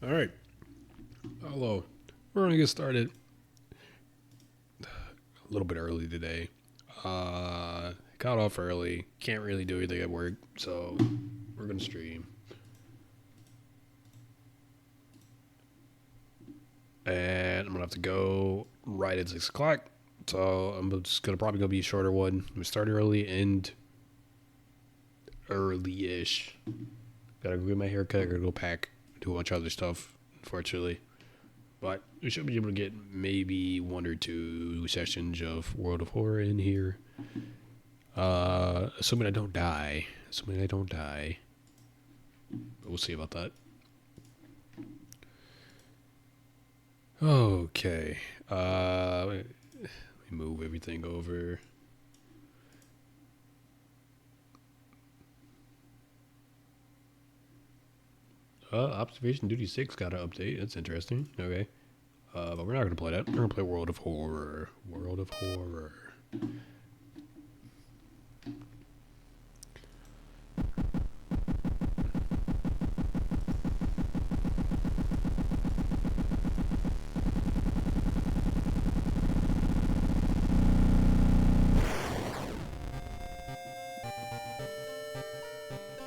All right. Hello. We're going to get started a little bit early today. Got off early. Can't really do anything at work, so we're going to stream. And I'm going to have to go right at 6 o'clock. So I'm just probably going to be a shorter one. I'm going to start early and early-ish. Gotta go get my hair cut. Gotta go pack. Do a bunch of other stuff, unfortunately. But we should be able to get maybe 1 or 2 sessions of World of Horror in here. Assuming I don't die. But we'll see about that. Okay. Let me move everything over. Observation Duty 6 got an update. That's interesting. Okay. But we're not going to play that. We're going to play World of Horror. World of Horror.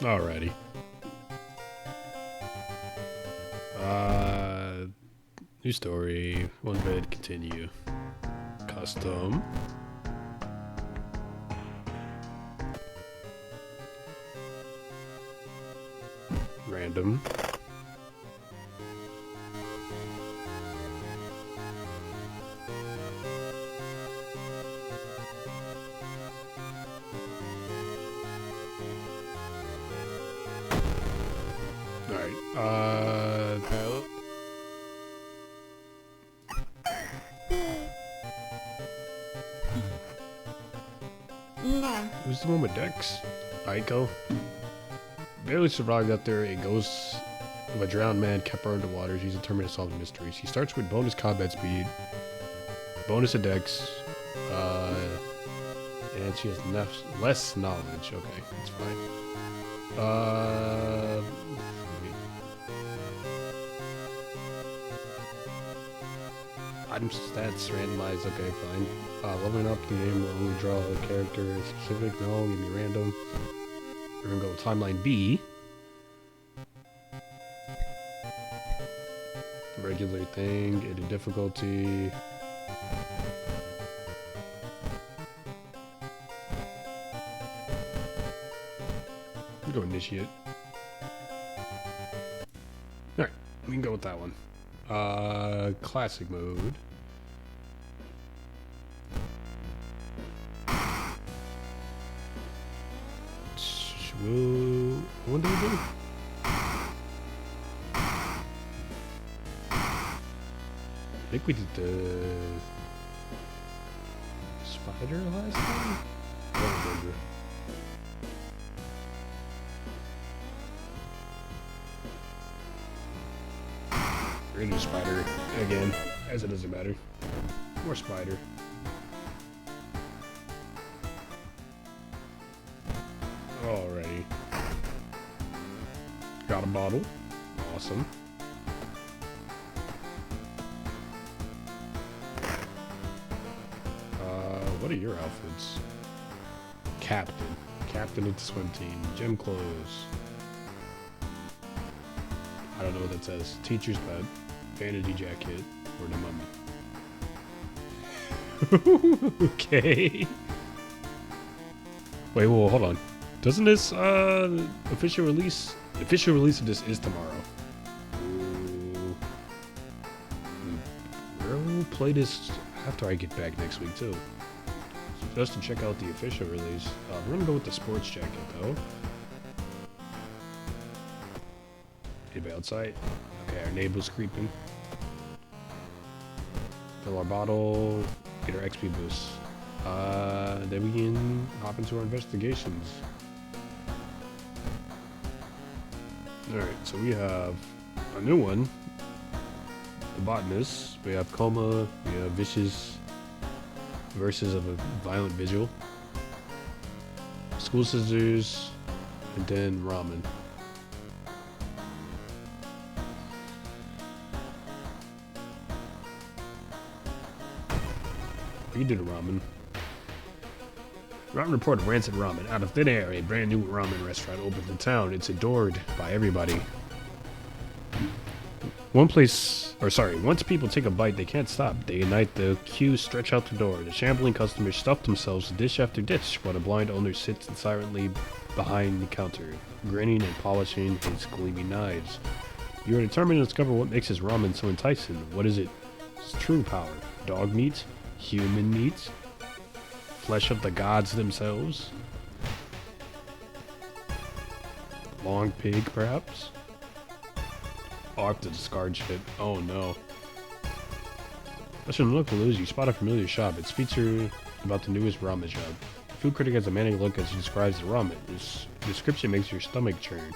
Alrighty. New story. One bed, continue. Custom. Random. Alright, who's the one with Dex? Aiko? Barely survived after a ghost of a drowned man kept her underwater. She's determined to solve the mystery. She starts with bonus combat speed, bonus to Dex, and she has less knowledge. Okay, that's fine. Item stats randomized. Okay, fine. Leveling up the game will only draw a character specific. No, give me random. We're gonna go with timeline B. Regular thing, edit difficulty. Go initiate. Alright, we can go with that one. Classic mode. What do we do? I think we did the spider last time? I don't remember. We're gonna do spider again, as it doesn't matter. More spider. Alrighty. Got a bottle. Awesome. What are your outfits? Captain. Captain of the swim team. Gym clothes. I don't know what that says. Teacher's pet. Vanity jacket. Or the mummy. Okay. Wait, whoa, hold on. Doesn't this official release of this is tomorrow? Ooh. We'll play this after I get back next week too. So just to check out the official release. We're gonna go with the sports jacket though. Anybody outside? Okay, our neighbor's creeping. Fill our bottle, get our XP boost. Then we can hop into our investigations. Alright, so we have a new one. The botanist. We have coma, we have vicious verses of a violent vigil. School scissors, and then ramen. We can do the ramen. Ramen report of rancid ramen. Out of thin air, a brand new ramen restaurant opened in town. It's adored by everybody. Once people take a bite, they can't stop. Day and night, the queues stretch out the door. The shambling customers stuff themselves dish after dish, while the blind owner sits silently behind the counter, grinning and polishing his gleaming knives. You are determined to discover what makes his ramen so enticing. What is it? Its true power. Dog meat? Human meat? Flesh of the gods themselves? Long pig, perhaps? Oh, I have to discard shit. Oh no. Listen, look, lose. You spot a familiar shop. It's featured about the newest ramen shop. The food critic has a manic look as he describes the ramen. This description makes your stomach churn.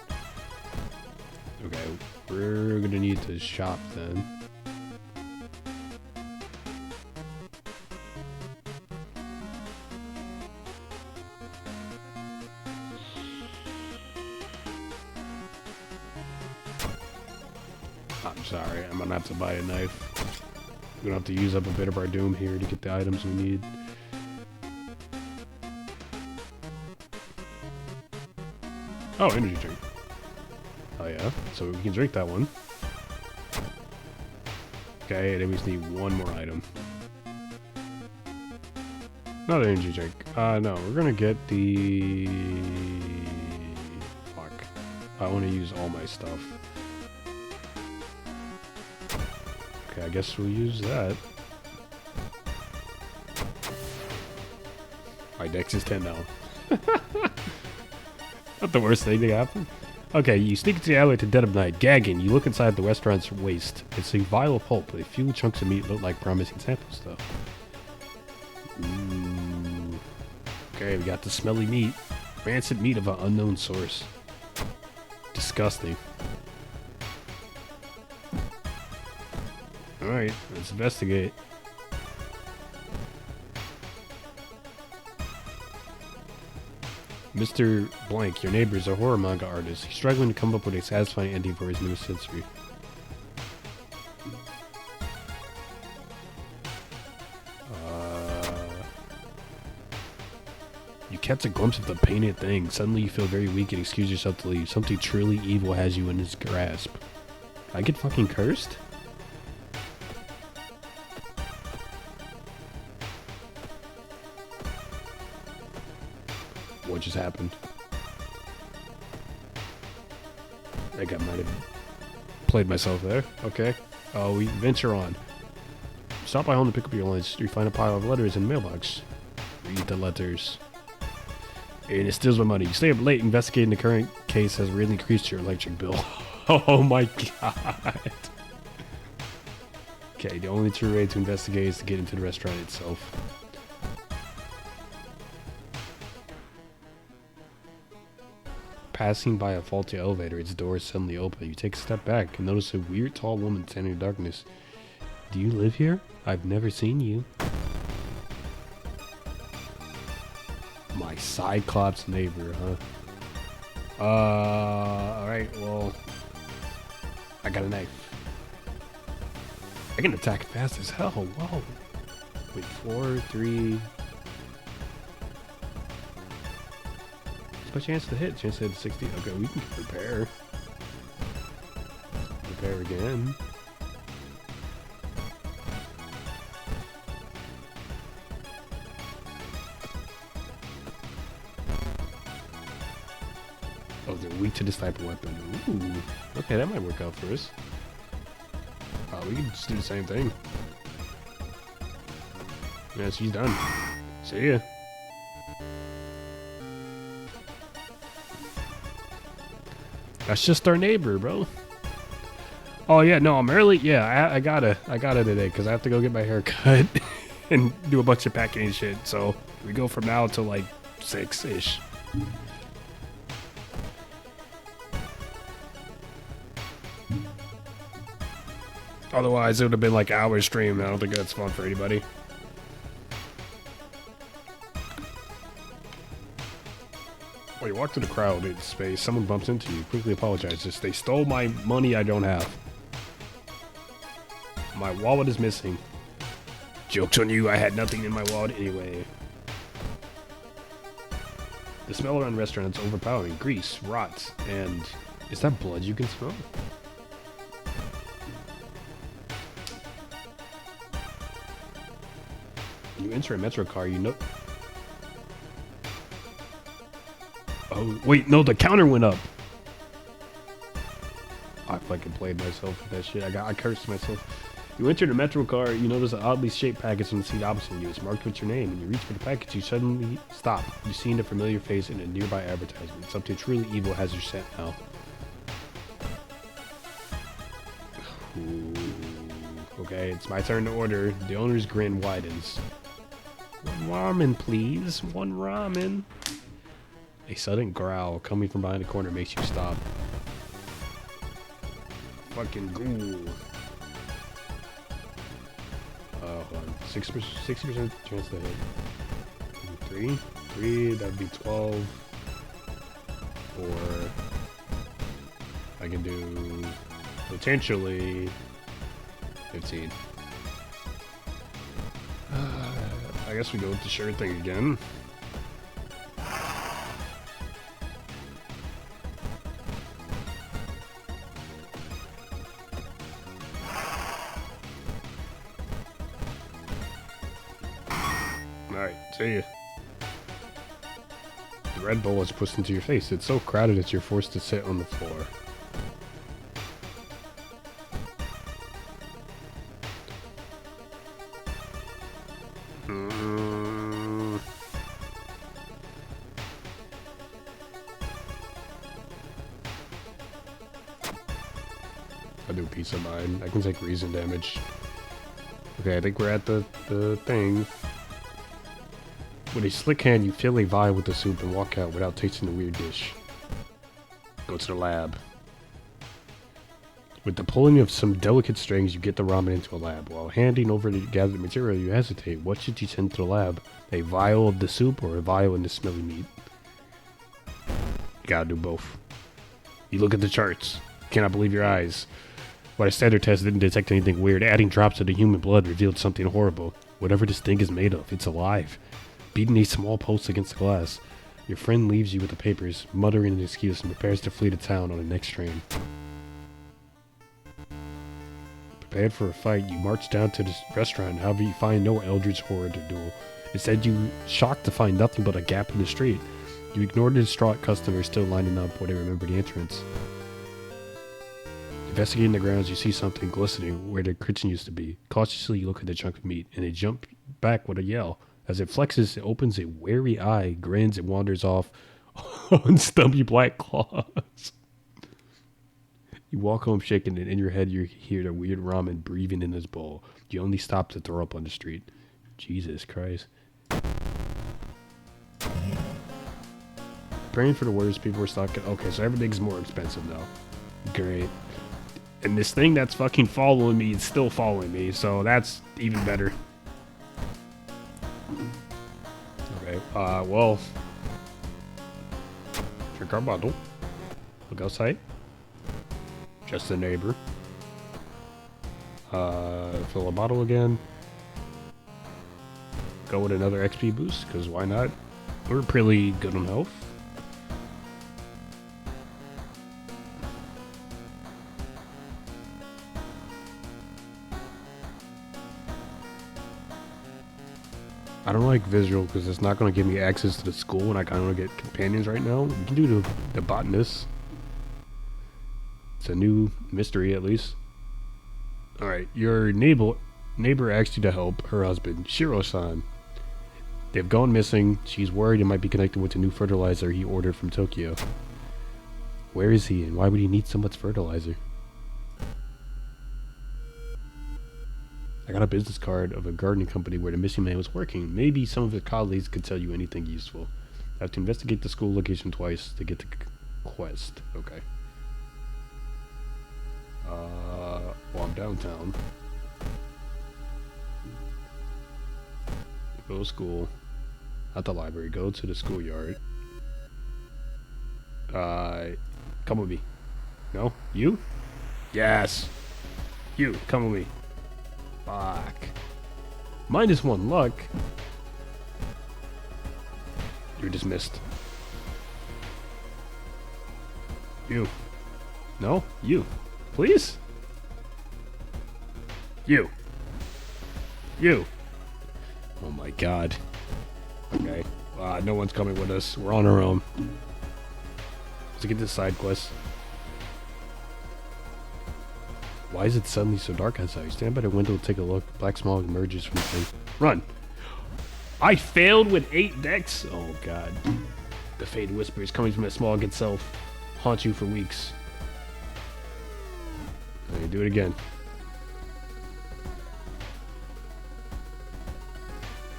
Okay, we're gonna need to shop then. I'm sorry, I'm gonna have to buy a knife. We're gonna have to use up a bit of our doom here to get the items we need. Oh, energy drink. Oh yeah, so we can drink that one. Okay, then we just need one more item. Another energy drink. No, we're gonna get the... Fuck. I wanna use all my stuff. Okay, I guess we'll use that. My dex is 10 now. Not the worst thing that happened. Okay, you sneak into the alley at the dead of night. Gagging, you look inside the restaurant's waste. It's a vial of pulp. A few chunks of meat look like promising samples, though. Ooh. Okay, we got the smelly meat. Rancid meat of an unknown source. Disgusting. Alright, let's investigate. Mr. Blank, your neighbor, is a horror manga artist. He's struggling to come up with a satisfying ending for his newest century. You catch a glimpse of the painted thing. Suddenly you feel very weak and excuse yourself to leave. Something truly evil has you in its grasp. I get fucking cursed? What just happened? I think I might have played myself there. Okay. We venture on. Stop by home to pick up your lunch. You find a pile of letters in the mailbox. Read the letters. And it steals my money. You stay up late investigating the current case has really increased your electric bill. Oh my god. Okay, the only true way to investigate is to get into the restaurant itself. Passing by a faulty elevator, its doors suddenly open. You take a step back and notice a weird tall woman standing in the darkness. Do you live here? I've never seen you. My Cyclops neighbor, huh? Alright, well... I got a knife. I can attack fast as hell, whoa. Wait, 4, 3... What's my chance to hit? Chance to hit 60. Okay, we can prepare. Prepare again. Oh, they're weak to this type of weapon. Ooh. Okay, that might work out for us. We can just do the same thing. Yeah, she's done. See ya. That's just our neighbor, bro. Oh yeah, no, I'm early. Yeah, I gotta today because I have to go get my hair cut and do a bunch of packing and shit. So we go from now till like 6-ish. Otherwise, it would have been like hour stream. I don't think that's fun for anybody. Well, you walk to the crowd in space. Someone bumps into you. Quickly apologize. Just they stole my money I don't have. My wallet is missing. Joke's on you, I had nothing in my wallet anyway. The smell around restaurants overpowering. Grease, rot, and... Is that blood you can smell? When you enter a metro car, you know... Oh, wait, no, the counter went up! I fucking played myself with that shit. I cursed myself. You enter the metro car, you notice an oddly shaped package on the seat opposite you. It's marked with your name. When you reach for the package, you suddenly stop. You see a familiar face in a nearby advertisement. Something truly evil has your scent now. Ooh. Okay, it's my turn to order. The owner's grin widens. One ramen, please. One ramen. A sudden growl coming from behind the corner makes you stop. Fucking ghoul. Hold on. 60% chance to hit. 3, that would be 12. Or I can do potentially 15. I guess we go with the sure thing again. Alright, see ya. The Red Bull is pushed into your face. It's so crowded that you're forced to sit on the floor. I'll do peace of mind. I can take reason damage. Okay, I think we're at the thing. With a slick hand, you fill a vial with the soup and walk out without tasting the weird dish. Go to the lab. With the pulling of some delicate strings, you get the ramen into a lab. While handing over the gathered material, you hesitate. What should you send to the lab? A vial of the soup or a vial in the smelly meat? You gotta do both. You look at the charts. You cannot believe your eyes. While a standard test didn't detect anything weird, adding drops of the human blood revealed something horrible. Whatever this thing is made of, it's alive. Beating a small pulse against the glass. Your friend leaves you with the papers, muttering an excuse, and prepares to flee to town on the next train. Prepared for a fight, you march down to the restaurant. However, you find no eldritch horror to duel. Instead, you shocked to find nothing but a gap in the street. You ignore the distraught customers still lining up where they remember the entrance. Investigating the grounds, you see something glistening where the kitchen used to be. Cautiously, you look at the chunk of meat, and they jump back with a yell. As it flexes, it opens a wary eye, grins, and wanders off on stubby black claws. You walk home shaking, and in your head you hear the weird ramen breathing in his bowl. You only stop to throw up on the street. Jesus Christ. Praying for the worst, people were stocking. Okay, so everything's more expensive now. Great. And this thing that's fucking following me is still following me, so that's even better. Okay, well. Drink our bottle. Look outside. Just a neighbor. Fill a bottle again. Go with another XP boost, because why not? We're pretty good on health. I don't like visual because it's not going to give me access to the school and I kind of get companions right now. We can do the botanist. It's a new mystery at least. Alright, your neighbor asked you to help her husband, Shiro-san. They've gone missing. She's worried it might be connected with the new fertilizer he ordered from Tokyo. Where is he and why would he need so much fertilizer? I got a business card of a gardening company where the missing man was working. Maybe some of his colleagues could tell you anything useful. I have to investigate the school location twice to get the quest. Okay. Well, I'm downtown. Go to school. At the library. Go to the schoolyard. Come with me. No? You? Yes! You, come with me. Fuck. -1 luck. You're dismissed. You. No? You. Please? You. You. Oh my god. Okay. No one's coming with us. We're on our own. Let's get this side quest. Why is it suddenly so dark outside? You stand by the window to take a look. Black smog emerges from the thing. Run! I failed with 8 decks? Oh god. The faded whispers coming from the smog itself haunt you for weeks. Okay, do it again.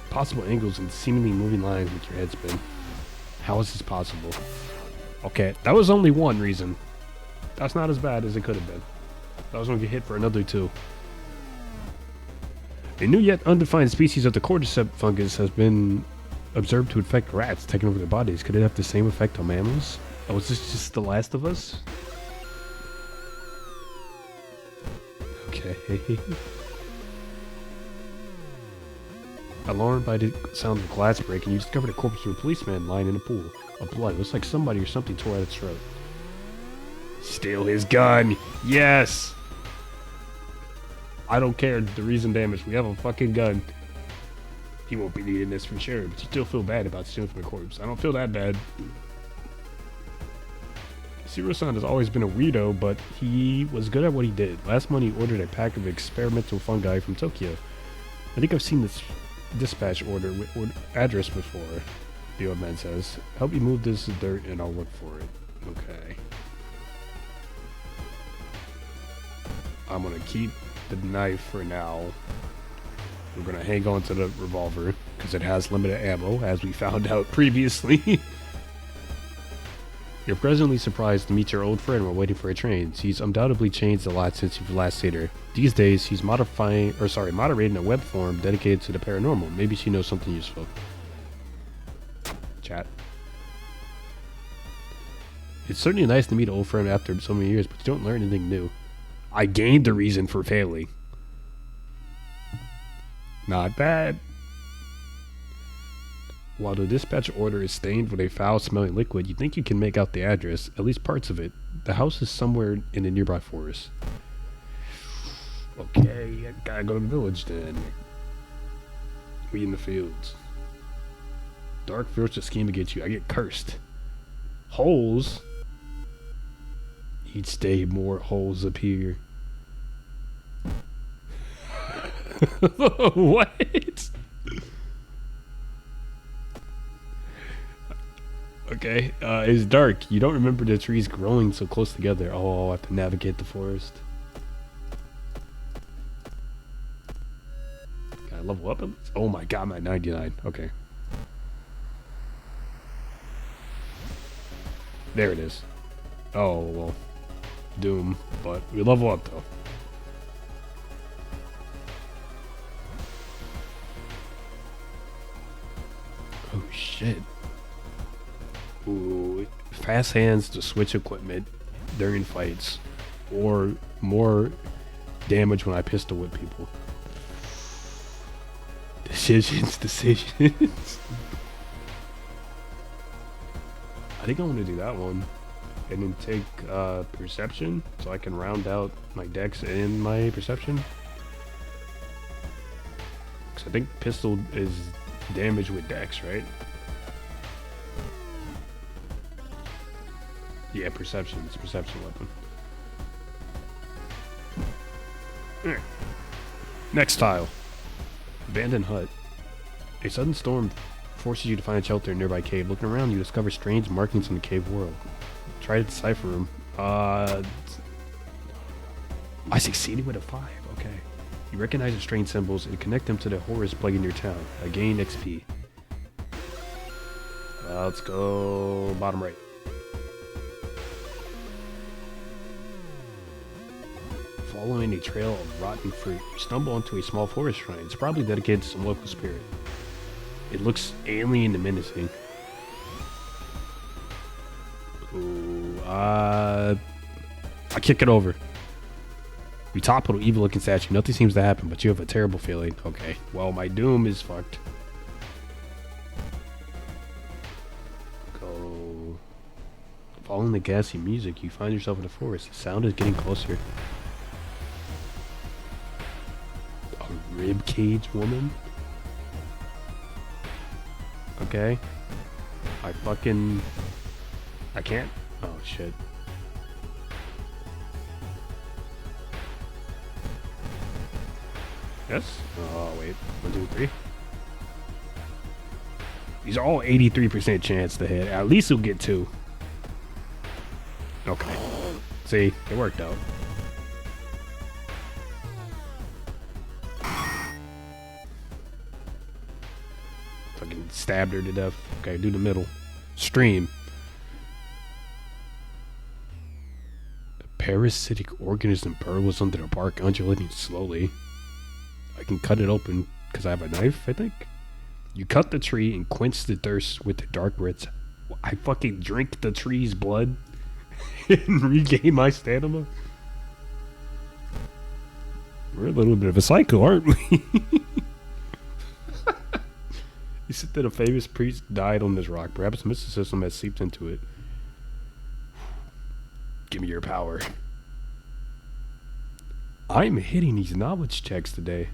Possible angles and seemingly moving lines make your head spin. How is this possible? Okay, that was only one reason. That's not as bad as it could have been. I was going to get hit for another 2. A new yet undefined species of the cordyceps fungus has been observed to infect rats, taking over their bodies. Could it have the same effect on mammals? Oh, is this just The Last of Us? Okay. Alarmed by the sound of glass breaking, you discover the corpse of a policeman lying in a pool of blood. Looks like somebody or something tore at its throat. Steal his gun! Yes! I don't care the reason damage. We have a fucking gun. He won't be needing this for sure, but you still feel bad about stealing from a corpse. I don't feel that bad. Zero-san has always been a weirdo, but he was good at what he did. Last month he ordered a pack of experimental fungi from Tokyo. I think I've seen this dispatch order with address before, the old man says. Help me move this dirt and I'll look for it. Okay. I'm gonna keep the knife for now. We're gonna hang on to the revolver because it has limited ammo, as we found out previously. You're presently surprised to meet your old friend while waiting for a train. He's undoubtedly changed a lot since you've last seen her. These days, he's moderating a web forum dedicated to the paranormal. Maybe she knows something useful. Chat. It's certainly nice to meet an old friend after so many years, but you don't learn anything new. I gained the reason for failing. Not bad. While the dispatch order is stained with a foul-smelling liquid, you think you can make out the address, at least parts of it. The house is somewhere in the nearby forest. Okay, I gotta go to the village then. We in the fields. Dark forces scheme against you. I get cursed. Holes? Each day more holes appear. What? Okay, it's dark. You don't remember the trees growing so close together. Oh, I have to navigate the forest. Can I level up? Oh my god, I'm at 99. Okay. There it is. Oh, well. Doom. But we level up, though. Oh, shit. Ooh, fast hands to switch equipment during fights, or more damage when I pistol whip people. Decisions. I think I want to do that one, and then take perception, so I can round out my dex and my perception. Because I think pistol is damage with dex, right? Yeah, perception. It's a perception weapon. Right. Next tile. Abandoned hut. A sudden storm forces you to find shelter in a nearby cave. Looking around, you discover strange markings in the cave world. Try to decipher them. I succeeded with a 5. Okay. You recognize the strange symbols and connect them to the horrors plaguing your town. I gain XP. Let's go bottom right. Following a trail of rotten fruit, you stumble onto a small forest shrine. It's probably dedicated to some local spirit. It looks alien and menacing. Ooh, I kick it over. You topple an evil looking statue. Nothing seems to happen, but you have a terrible feeling. Okay. Well, my doom is fucked. Go. Following the gassy music, you find yourself in the forest. The sound is getting closer. A rib cage woman? Okay. I can't. Oh, shit. Yes? Oh, wait. 1, 2, 3. These are all 83% chance to hit. At least we'll get 2. Okay. See? It worked out. Fucking stabbed her to death. Okay, do the middle. Stream. A parasitic organism burrows under the bark, undulating slowly. I can cut it open because I have a knife, I think. You cut the tree and quench the thirst with the dark roots. I fucking drink the tree's blood and regain my stamina. We're a little bit of a psycho, aren't we? You said that a famous priest died on this rock. Perhaps mysticism has seeped into it. Give me your power. I'm hitting these knowledge checks today.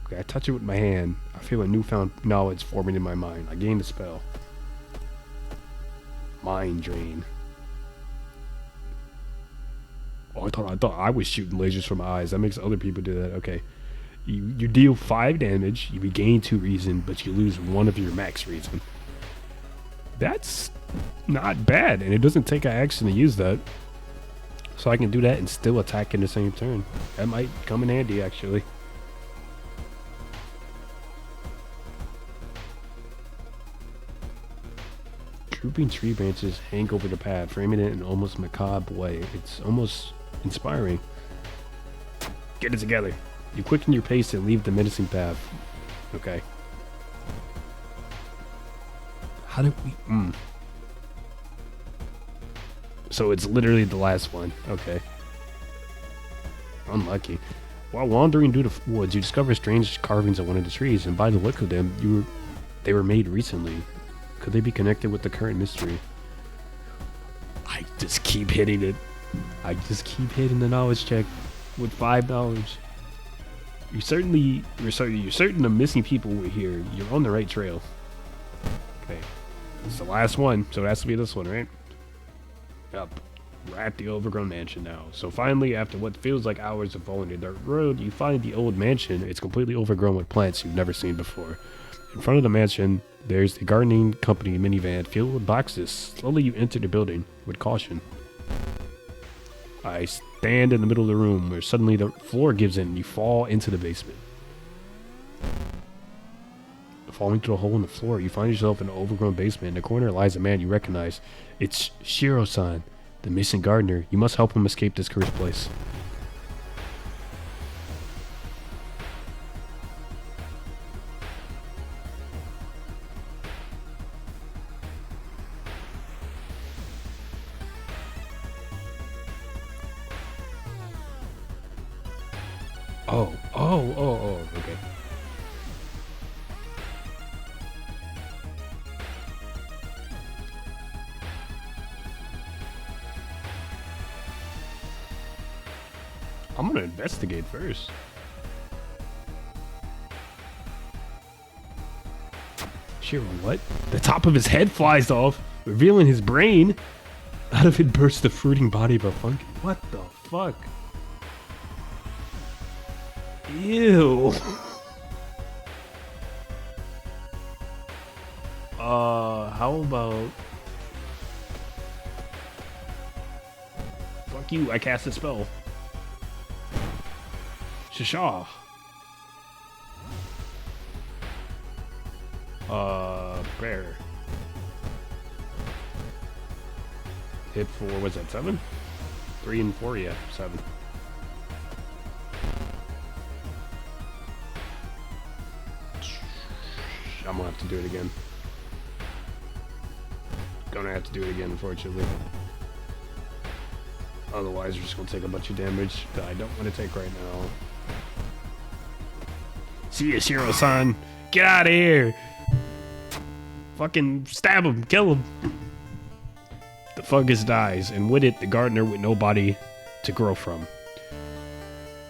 Okay, I touch it with my hand. I feel a newfound knowledge forming in my mind. I gain the spell. Mind drain. Oh, I thought I was shooting lasers from my eyes. That makes other people do that. Okay. You deal 5 damage, you regain 2 reason, but you lose 1 of your max reason. That's not bad, and it doesn't take an action to use that. So I can do that and still attack in the same turn. That might come in handy, actually. Drooping tree branches hang over the path, framing it in an almost macabre way. It's almost inspiring. Get it together. You quicken your pace and leave the menacing path. Okay. How did we... So it's literally the last one. Okay. Unlucky. While wandering through the woods, you discover strange carvings on one of the trees, and by the look of them, they were made recently. Could they be connected with the current mystery? I just keep hitting it. I just keep hitting the knowledge check with 5 knowledge. You're certain the missing people were here. You're on the right trail. Okay. It's the last one, so it has to be this one, right? Yep. We're at the overgrown mansion now. So finally, after what feels like hours of following the dirt road, you find the old mansion. It's completely overgrown with plants you've never seen before. In front of the mansion, there's the gardening company minivan filled with boxes. Slowly you enter the building with caution. I stand in the middle of the room where suddenly the floor gives in and you fall into the basement. Falling through a hole in the floor, you find yourself in an overgrown basement. In the corner lies a man you recognize. It's Shiro-san, the missing gardener. You must help him escape this cursed place. Oh, okay. I'm gonna investigate first. Sure, what? The top of his head flies off, revealing his brain. Out of it bursts the fruiting body of a funky. What the fuck? Ew. How about... Fuck you, I cast a spell. Shasha. Bear. Hit for, was that 7? 3 and 4, yeah, 7. I'm gonna have to do it again. Gonna have to do it again, unfortunately. Otherwise, we're just gonna take a bunch of damage that I don't want to take right now. See ya, Shiro-san. Get out of here. Fucking stab him, kill him. The fungus dies, and with it, the gardener with no body to grow from.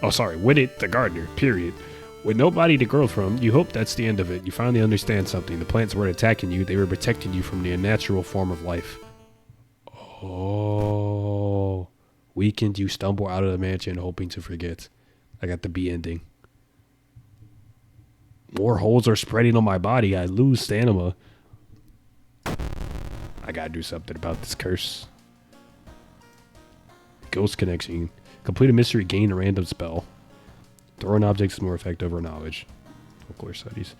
Oh, sorry, with it, the gardener, period. With no body to grow from, you hope that's the end of it. You finally understand something. The plants weren't attacking you, they were protecting you from the unnatural form of life. Oh. Weakened, you stumble out of the mansion hoping to forget. I got the B ending. More holes are spreading on my body. I lose stamina. I gotta do something about this curse. Ghost connection. Complete a mystery, gain a random spell. Throwing objects is more effective or knowledge. Folklore studies.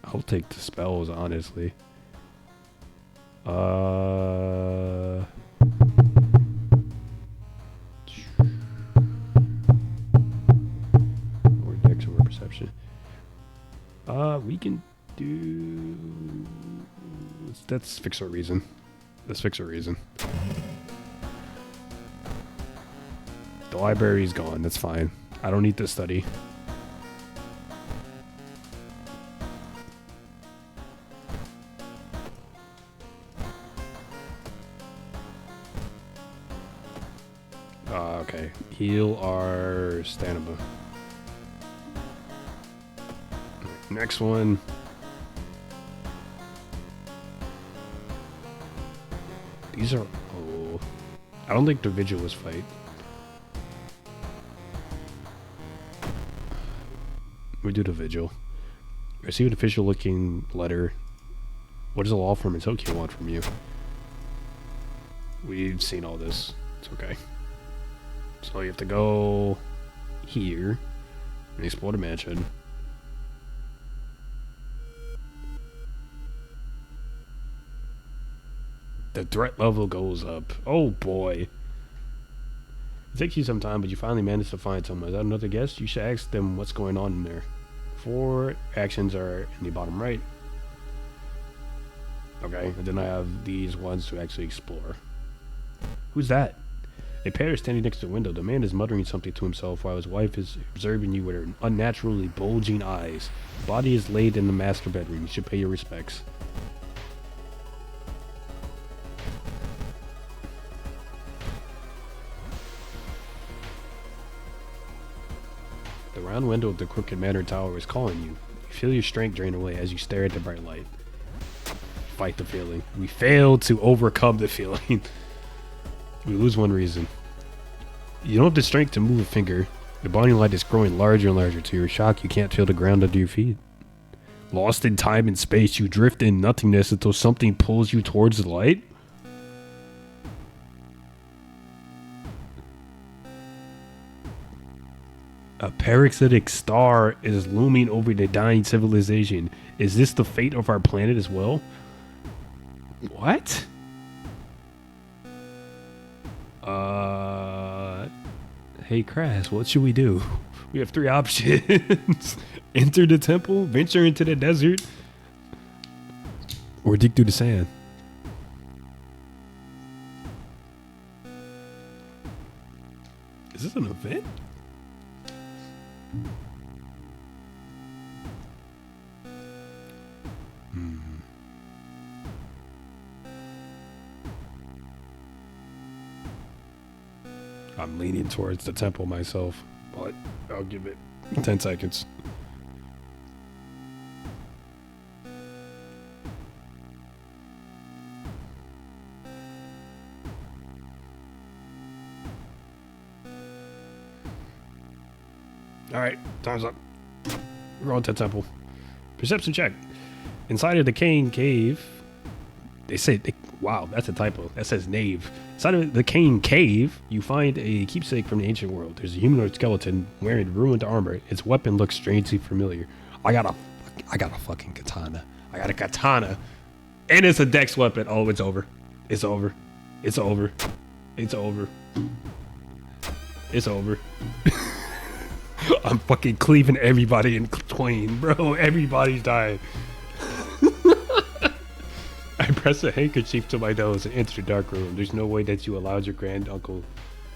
I'll take the spells, honestly. More dex or more perception. We can do. Let's fix our reason. Let's fix our reason. The library's gone. That's fine. I don't need to study. Okay. Heal our stamina. Next one. These are... Oh. I don't think the vigilous fight. We do the vigil. Receive an official looking letter. What does the law firm in Tokyo want from you? We've seen all this. It's okay. So you have to go here and explore the mansion. The threat level goes up. Oh boy. It takes you some time, but you finally manage to find someone. Is that another guest? You should ask them what's going on in there. 4 actions are in the bottom right. Okay, and then I have these ones to actually explore. Who's that? A pair is standing next to the window. The man is muttering something to himself while his wife is observing you with her unnaturally bulging eyes. The body is laid in the master bedroom. You should pay your respects. The round window of the Crooked Manor Tower is calling you. You feel your strength drain away as you stare at the bright light. Fight the feeling. We failed to overcome the feeling. We lose one reason. You don't have the strength to move a finger. The blinding light is growing larger and larger. To your shock, you can't feel the ground under your feet. Lost in time and space, you drift in nothingness until something pulls you towards the light. A parasitic star is looming over the dying civilization. Is this the fate of our planet as well? What? Hey Crass, what should we do? We have 3 options. Enter the temple, venture into the desert, or dig through the sand. Is this an event? I'm leaning towards the temple myself, but I'll give it 10 seconds. Alright, time's up. We're on to the temple. Perception check. Inside of the Cane Cave, they say, wow, that's a typo. That says Nave. Inside of the Cane Cave, you find a keepsake from the ancient world. There's a humanoid skeleton wearing ruined armor. Its weapon looks strangely familiar. I got a fucking katana. I got a katana. And it's a dex weapon. Oh, it's over. It's over. It's over. It's over. It's over. I'm fucking cleaving everybody in twain, bro. Everybody's dying. I press a handkerchief to my nose and enter the dark room. There's no way that you allowed your grand uncle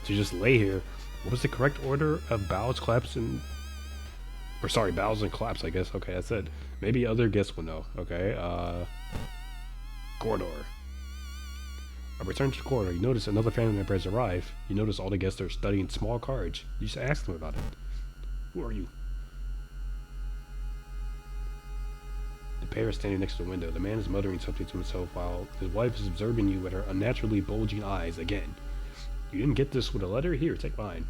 to just lay here. What was the correct order of bows, claps, and... Or sorry, bows and claps, I guess. Okay, that's it. Maybe other guests will know. Okay, corridor. I return to the corridor. You notice another family member has arrived. You notice all the guests are studying small cards. You just ask them about it. Who are you? The pair is standing next to the window. The man is muttering something to himself while his wife is observing you with her unnaturally bulging eyes again. You didn't get this with a letter? Here, take mine.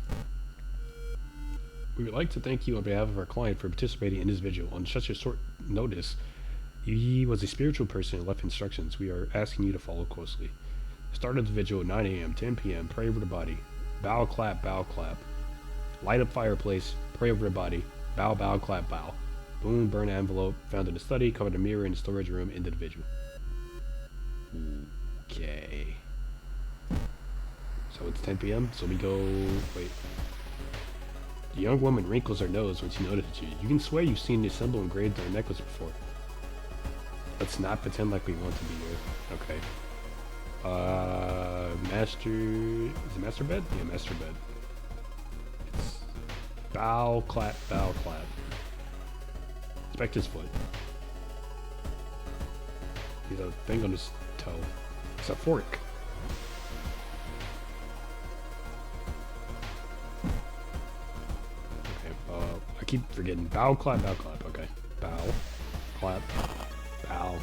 We would like to thank you on behalf of our client for participating in this vigil. On such a short notice, he was a spiritual person and left instructions. We are asking you to follow closely. Start of the vigil at 9 a.m., 10 p.m., pray over the body. Bow, clap, bow, clap. Light up fireplace, pray over the body. Bow, bow, clap, bow. Boom, burn envelope, found in the study, covered a mirror in the storage room, into the vigil. Okay. So it's 10 p.m., so we go... Wait. The young woman wrinkles her nose when she notices you. You can swear you've seen the symbol engraved on her necklace before. Let's not pretend like we want to be here. Okay. Master... Is it master bed? Yeah, master bed. It's... Bow, clap, bow, clap. Inspect his foot. He's a thing on his toe. It's a fork. I keep forgetting. Bow, clap, bow, clap. Okay. Bow, clap, bow,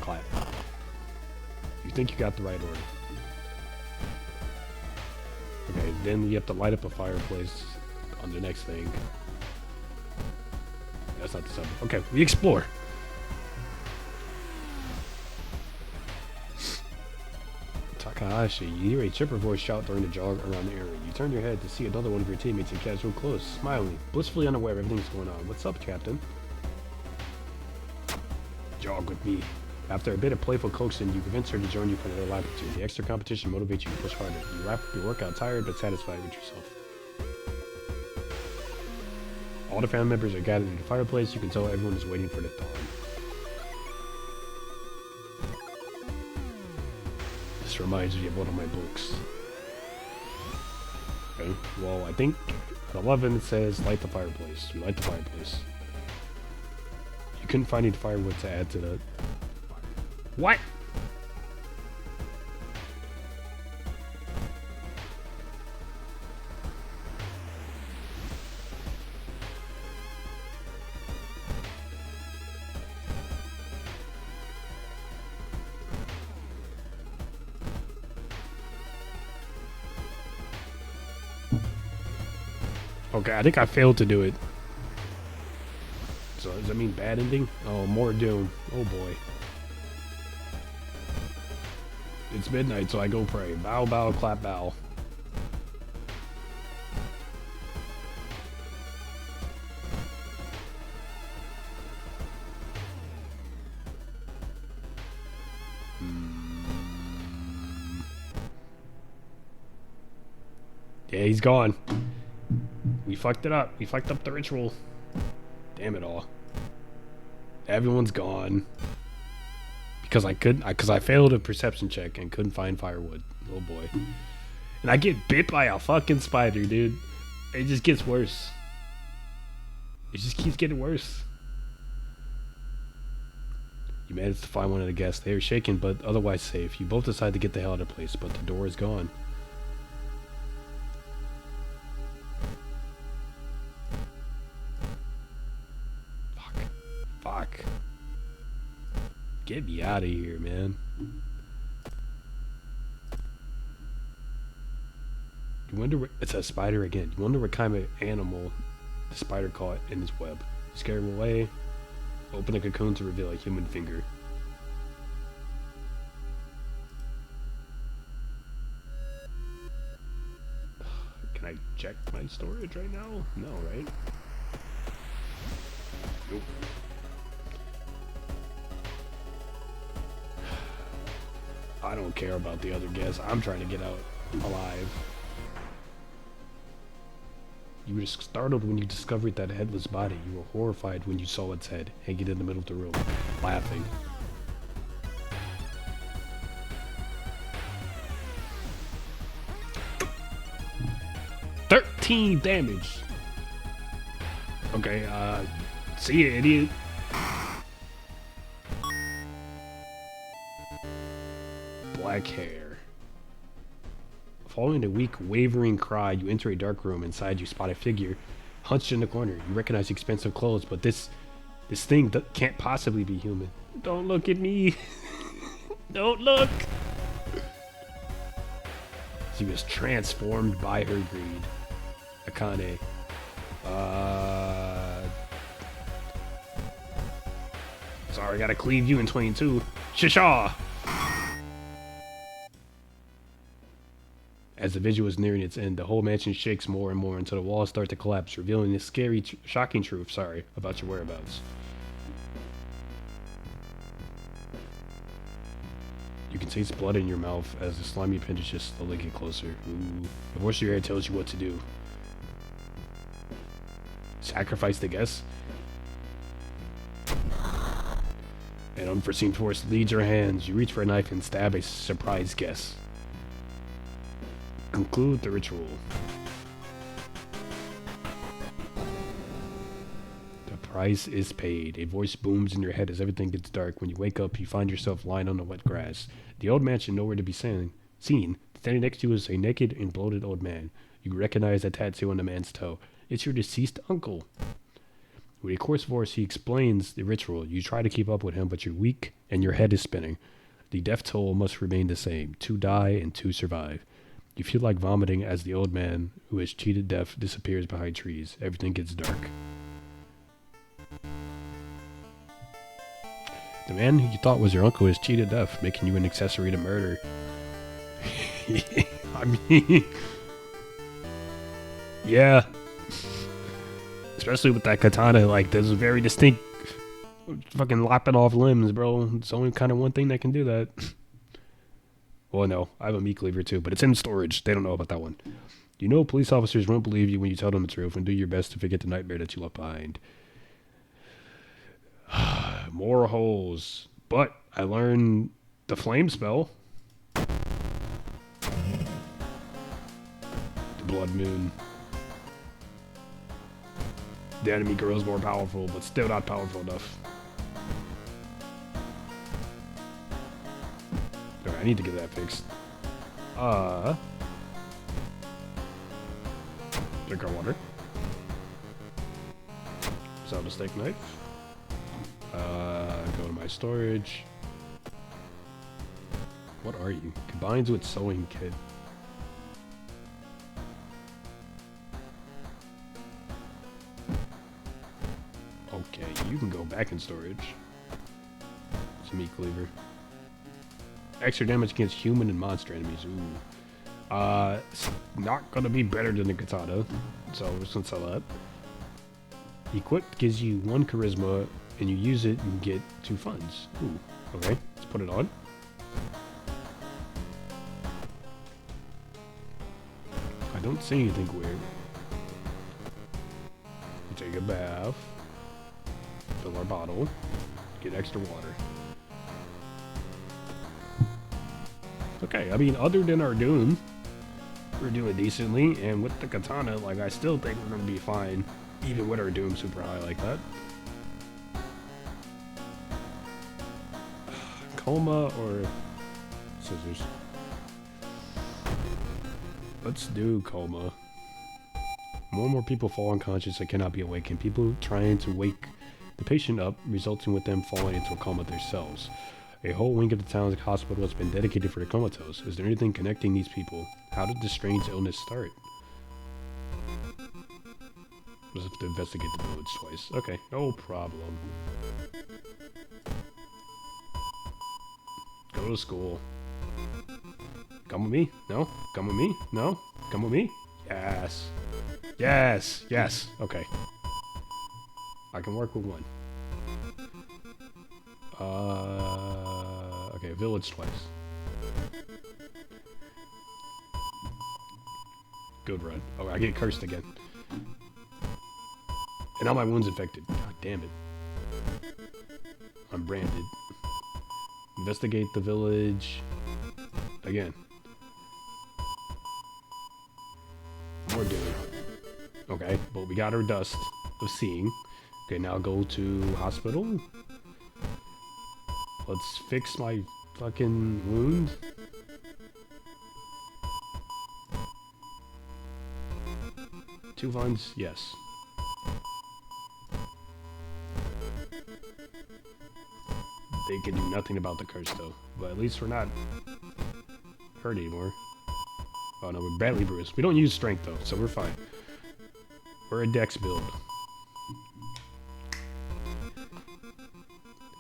clap. You think you got the right order. Okay, then you have to light up a fireplace on the next thing. That's not the subject. Okay, we explore. Takahashi, you hear a chipper voice shout during the jog around the area. You turn your head to see another one of your teammates in casual clothes, smiling, blissfully unaware of everything's going on. What's up, Captain? Jog with me. After a bit of playful coaxing, you convince her to join you for another lap or two. The extra competition motivates you to push harder. You wrap up your workout tired but satisfied with yourself. All the family members are gathered in the fireplace. You can tell everyone is waiting for the dawn. This reminds me of one of my books. Okay, well, I think at 11 it says light the fireplace. We light the fireplace. You couldn't find any firewood to add to the... What? Okay, I think I failed to do it. So does that mean bad ending? Oh, more doom. Oh boy. It's midnight, so I go pray. Bow, bow, clap, bow. Yeah, he's gone. We fucked it up. We fucked up the ritual. Damn it all. Everyone's gone. Because I failed a perception check and couldn't find firewood. Oh boy. And I get bit by a fucking spider, dude. It just gets worse. It just keeps getting worse. You managed to find one of the guests. They are shaken but otherwise safe. You both decide to get the hell out of the place, but the door is gone. Fuck. Get me out of here, man. You wonder what... It's a spider again. You wonder what kind of animal the spider caught in his web. Scare him away. Open a cocoon to reveal a human finger. Can I check my storage right now? No, right? Nope. I don't care about the other guests. I'm trying to get out alive. You were startled when you discovered that headless body. You were horrified when you saw its head hanging in the middle of the room, laughing. 13 damage. Okay, see ya, idiot. Black hair. Following a weak, wavering cry, you enter a dark room. Inside, you spot a figure hunched in the corner. You recognize expensive clothes, but this thing can't possibly be human. Don't look at me. Don't look. She was transformed by her greed. Akane. Sorry, I gotta cleave you in 22. Shisha! As the visual is nearing its end, the whole mansion shakes more and more until the walls start to collapse, revealing the scary, shocking truth, about your whereabouts. You can taste blood in your mouth as the slimy appendages slowly get closer. Ooh. The voice in your head tells you what to do. Sacrifice the guest? An unforeseen force leads your hands. You reach for a knife and stab a surprise guest. Conclude the ritual. The price is paid. A voice booms in your head as everything gets dark. When you wake up, you find yourself lying on the wet grass. The old mansion nowhere to be seen. Standing next to you is a naked and bloated old man. You recognize a tattoo on the man's toe. It's your deceased uncle. With a coarse voice, he explains the ritual. You try to keep up with him, but you're weak and your head is spinning. The death toll must remain the same. 2 die and 2 survive. You feel like vomiting as the old man, who has cheated death, disappears behind trees. Everything gets dark. The man who you thought was your uncle has cheated death, making you an accessory to murder. I mean... yeah. Especially with that katana, like, there's a very distinct fucking lopping off limbs, bro. It's only kind of one thing that can do that. Well, no, I have a meat cleaver too, but it's in storage. They don't know about that one. You know police officers won't believe you when you tell them the truth, and do your best to forget the nightmare that you left behind. More holes. But I learned the flame spell. The blood moon. The enemy grows more powerful, but still not powerful enough. Okay, I need to get that fixed. Drink our water. Sound a steak knife. Go to my storage. What are you? Combines with sewing kit. Okay, you can go back in storage. It's a meat cleaver. Extra damage against human and monster enemies. Ooh. It's not gonna be better than the katana, so we're just gonna sell that. Equipped gives you 1 charisma, and you use it and get 2 funds. Ooh. Okay, let's put it on. I don't see anything weird. We take a bath. Fill our bottle. Get extra water. Okay, I mean, other than our doom, we're doing decently, and with the katana, like, I still think we're gonna be fine, even with our doom super high like that. Coma or scissors? Let's do coma. More and more people fall unconscious and cannot be awakened. People trying to wake the patient up, resulting with them falling into a coma themselves. A whole wing of the town's hospital has been dedicated for the comatose. Is there anything connecting these people? How did this strange illness start? We'll have to investigate the village twice. Okay, no problem. Go to school. Come with me? No? Come with me? No? Come with me? Yes. Yes! Yes! Okay. I can work with 1. Okay, village twice. Good run. Oh, I get cursed again. And now my wound's infected. God damn it. I'm branded. Investigate the village. Again. More doing. Okay, but we got our dust of seeing. Okay, now go to hospital. Let's fix my fucking wound. Two funds, yes. They can do nothing about the curse though. But at least we're not hurt anymore. Oh no, we're badly bruised. We don't use strength though, so we're fine. We're a dex build.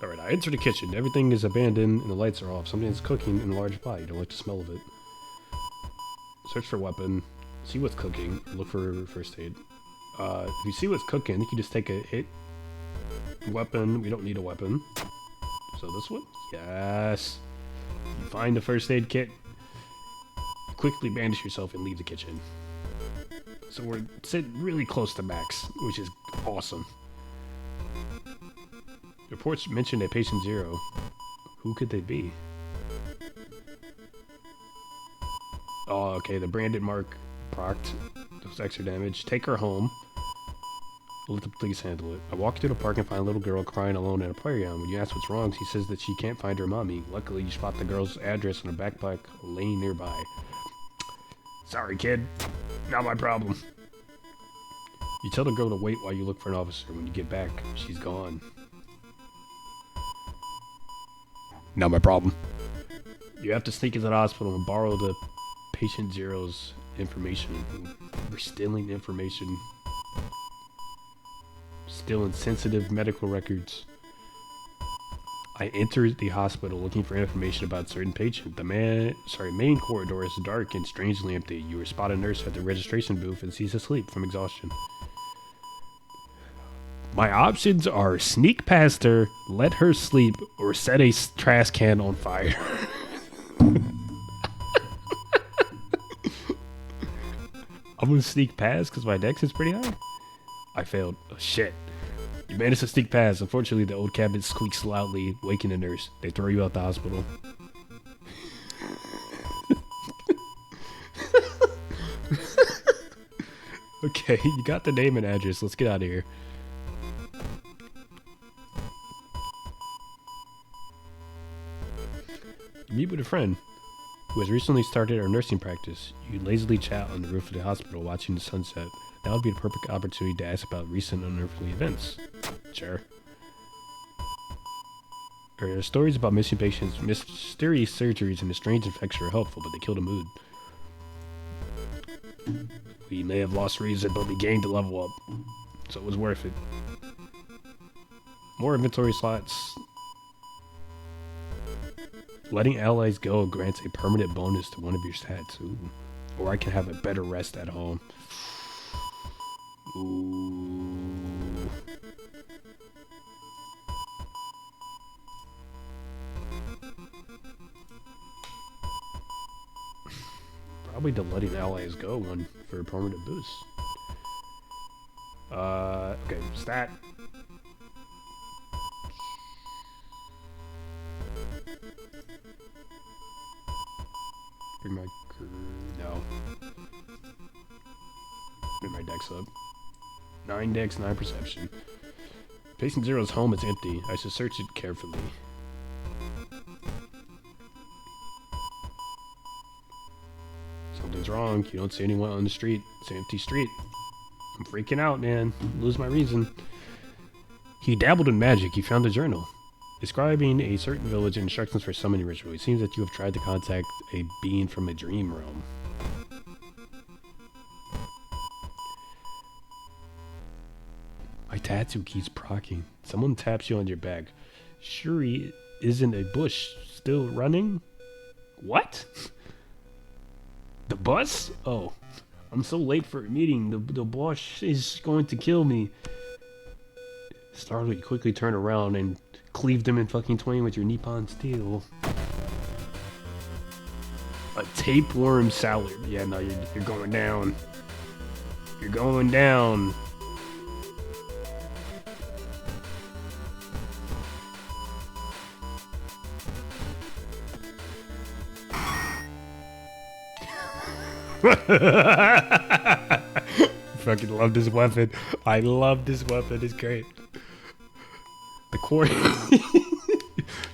Alright, I enter the kitchen. Everything is abandoned and the lights are off. Something is cooking in a large pot. You don't like the smell of it. Search for weapon. See what's cooking. Look for first aid. If you see what's cooking, you can just take a hit. Weapon. We don't need a weapon. So this one? Yes. You find the first aid kit. You quickly bandage yourself and leave the kitchen. So we're sitting really close to max, which is awesome. Reports mentioned a patient 0. Who could they be? Oh, okay, the branded mark procced does extra damage. Take her home. Let the police handle it. I walk through the park and find a little girl crying alone at a playground. When you ask what's wrong, she says that she can't find her mommy. Luckily, you spot the girl's address on a backpack laying nearby. Sorry, kid. Not my problem. You tell the girl to wait while you look for an officer. When you get back, she's gone. Not my problem. You have to sneak into the hospital and borrow the patient 0's information. We're stealing information. Stealing sensitive medical records. I entered the hospital looking for information about a certain patient. The main corridor is dark and strangely empty. You spot a nurse at the registration booth and she's asleep from exhaustion. My options are sneak past her, let her sleep, or set a trash can on fire. I'm gonna sneak past because my dex is pretty high. I failed. Oh, shit. You managed to sneak past. Unfortunately, the old cabinet squeaks loudly, waking the nurse. They throw you out the hospital. Okay, you got the name and address. Let's get out of here. You meet with a friend who has recently started our nursing practice. You lazily chat on the roof of the hospital watching the sunset. That would be the perfect opportunity to ask about recent unearthly events. Sure. Stories about missing patients, mysterious surgeries, and a strange infection are helpful, but they kill the mood. We may have lost reason, but we gained a level up. So it was worth it. More inventory slots. Letting allies go grants a permanent bonus to one of your stats. Ooh. Or I can have a better rest at home. Ooh. Probably the letting allies go one for a permanent boost. Okay, stat. Bring my no. Bring my dex up. 9 dex, 9 perception. Patient Zero's home is empty. I should search it carefully. Something's wrong. You don't see anyone on the street. It's an empty street. I'm freaking out, man. Lose my reason. He dabbled in magic. He found a journal describing a certain village and instructions for summoning ritual. It seems that you have tried to contact a being from a dream realm. My tattoo keeps proccing. Someone taps you on your back. Shuri isn't a bush still running? What? The bus? Oh, I'm so late for a meeting. The boss is going to kill me. Startled, you quickly turn around and cleave them in fucking twain with your Nippon steel. A tapeworm salad. Yeah, no, you're going down. You're going down. fucking love this weapon. I love this weapon. It's great. The core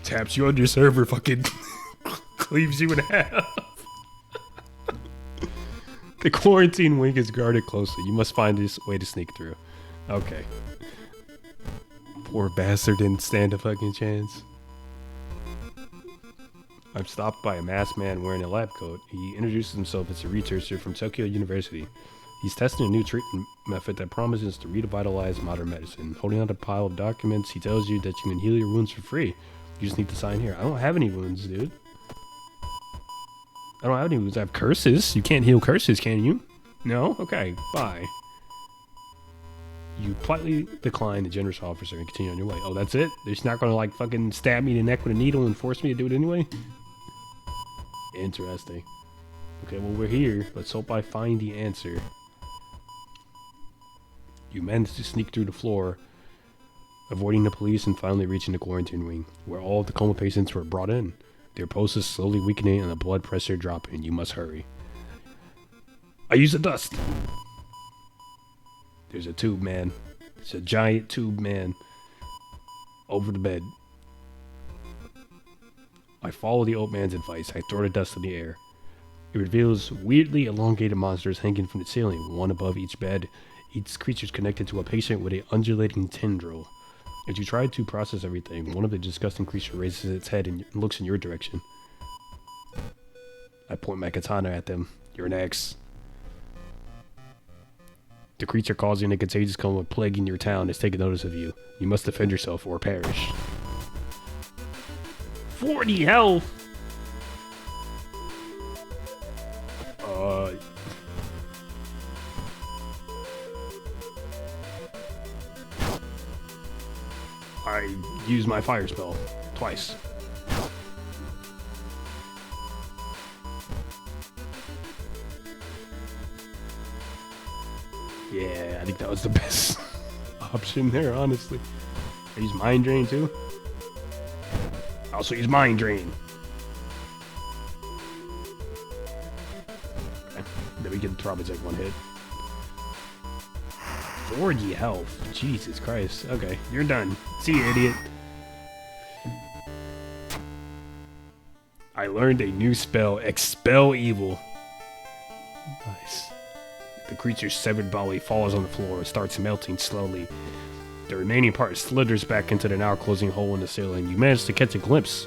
taps you on your server, fucking cleaves you in half. The quarantine wing is guarded closely. You must find this way to sneak through. Okay. Poor bastard didn't stand a fucking chance. I'm stopped by a masked man wearing a lab coat. He introduces himself as a researcher from Tokyo University. He's testing a new treatment method that promises to revitalize modern medicine. Holding out a pile of documents, he tells you that you can heal your wounds for free. You just need to sign here. I don't have any wounds, dude. I don't have any wounds. I have curses. You can't heal curses, can you? No? Okay, bye. You politely decline the generous officer and continue on your way. Oh, that's it? They're just not gonna, like, fucking stab me in the neck with a needle and force me to do it anyway? Interesting. Okay, well, we're here. Let's hope I find the answer. You manage to sneak through the floor, avoiding the police and finally reaching the quarantine wing, where all of the coma patients were brought in. Their pulses slowly weakening and the blood pressure dropping. You must hurry. I use the dust. There's a tube man. It's a giant tube man over the bed. I follow the old man's advice. I throw the dust in the air. It reveals weirdly elongated monsters hanging from the ceiling, one above each bed. Each creature is connected to a patient with an undulating tendril. As you try to process everything, one of the disgusting creatures raises its head and looks in your direction. I point my katana at them. You're next. The creature causing a contagious coma plaguing your town has taken notice of you. You must defend yourself or perish. 40 health! I used my fire spell twice. Yeah, I think that was the best option there, honestly. I use Mind Drain too. I also use Mind Drain. Okay. Then we can probably take one hit. 40 health. Jesus Christ. Okay, you're done. See you, idiot. I learned a new spell. Expel Evil. Nice. The creature's severed body falls on the floor and starts melting slowly. The remaining part slithers back into the now closing hole in the ceiling. You manage to catch a glimpse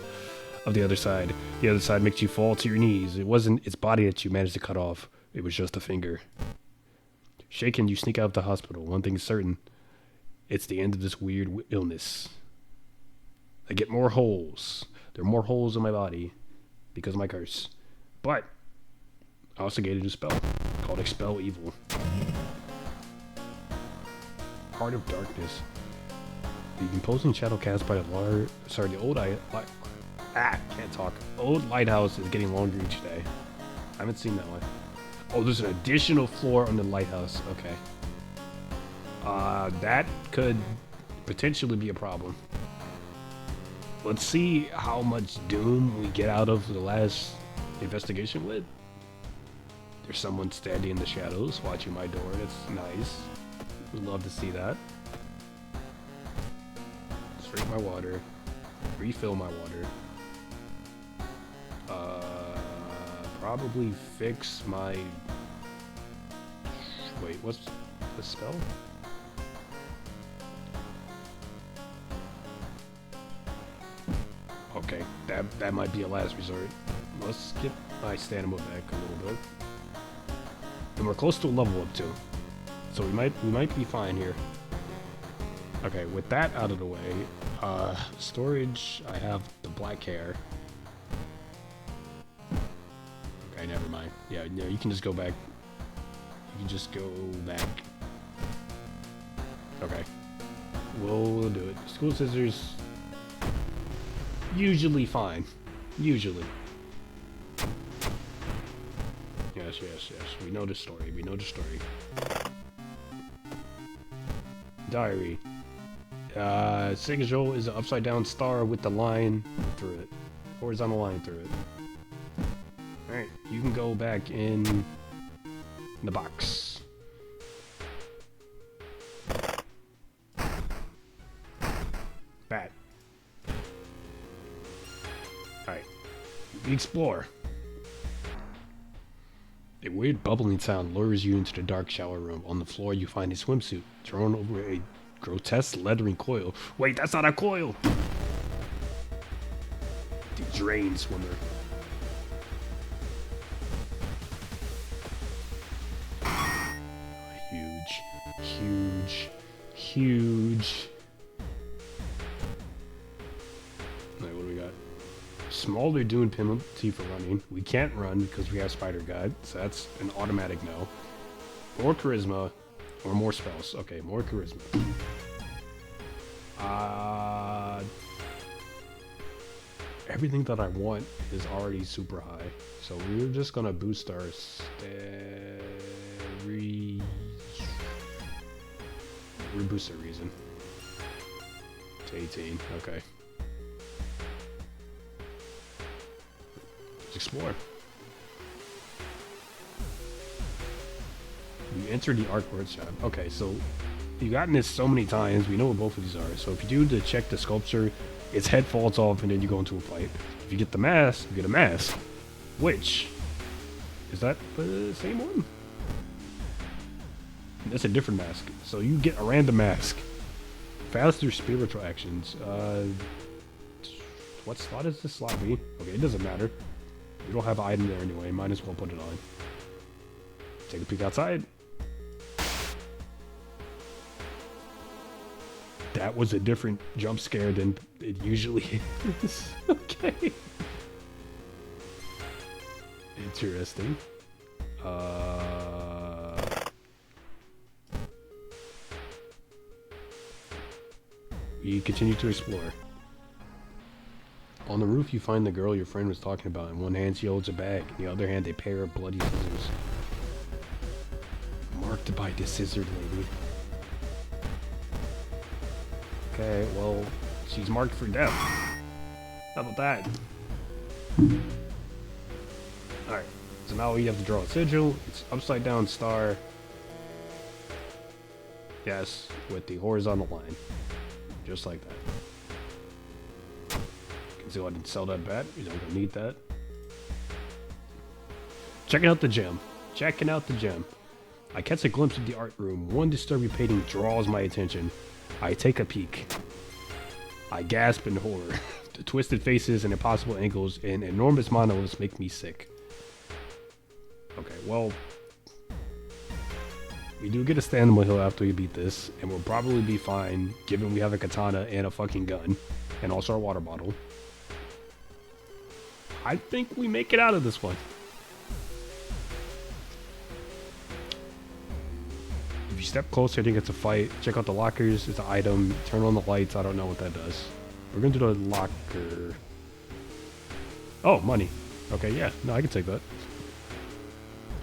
of the other side. The other side makes you fall to your knees. It wasn't its body that you managed to cut off. It was just a finger. Shaken, you sneak out of the hospital. One thing is certain. It's the end of this weird illness. I get more holes. There are more holes in my body because of my curse. But I also gained a new spell called Expel Evil. Heart of Darkness. The imposing shadow cast by the old lighthouse is getting longer each day. I haven't seen that one. Oh, there's an additional floor on the lighthouse. Okay. That could potentially be a problem. Let's see how much doom we get out of the last investigation with. There's someone standing in the shadows watching my door. That's nice. Would love to see that. Drink my water. Refill my water. Probably fix my... Wait, what's the spell? Okay, that might be a last resort. Let's get my stamina back a little bit. And we're close to a level up too. So we might be fine here. Okay, with that out of the way, storage, I have the black hair. Okay, never mind. Yeah, no, you can just go back. You can just go back. Okay. We'll do it. School scissors, usually fine. Usually. Yes, yes, yes. We know the story. We know the story. Diary. Sigil is an upside down star with the line through it. Horizontal line through it. Alright, you can go back in the box. We explore. A weird bubbling sound lures you into the dark shower room. On the floor, you find a swimsuit thrown over a grotesque leathering coil. Wait, that's not a coil! The drain swimmer. Huge. Alright, what do we got? Small Lagoon penalty for running. We can't run because we have Spider Guide, so that's an automatic no. More charisma, or more spells. Okay, more charisma. Everything that I want is already super high, so we're just gonna boost our boost our reason to 18. Okay. Let's explore. We enter the art workshop. Okay, so you've gotten this so many times. We know what both of these are. So if you do to check the sculpture, its head falls off and then you go into a fight. If you get the mask, you get a mask. Which is that the same one? That's a different mask. So you get a random mask. Faster spiritual actions. What slot is this slot B? Okay, it doesn't matter. We don't have an item there anyway. Might as well put it on. Take a peek outside. That was a different jump scare than it usually is. Okay. Interesting. We continue to explore. On the roof, you find the girl your friend was talking about. In one hand, she holds a bag. In the other hand, a pair of bloody scissors. Marked by the scissored lady. Okay, well, she's marked for death. How about that? Alright, so now we have to draw a sigil. It's upside down star. Yes, with the horizontal line. Just like that. Can see I didn't sell that bat. You don't need that. Checking out the gem. I catch a glimpse of the art room. One disturbing painting draws my attention. I take a peek. I gasp in horror. The twisted faces and impossible angles and enormous monoliths make me sick. Okay, well, we do get a standable hill after we beat this, and we'll probably be fine, given we have a katana and a fucking gun, and also our water bottle. I think we make it out of this one. If you step closer, I think it's a fight. Check out the lockers, it's an item. Turn on the lights, I don't know what that does. We're gonna do the locker. Oh, money. Okay, yeah, no, I can take that.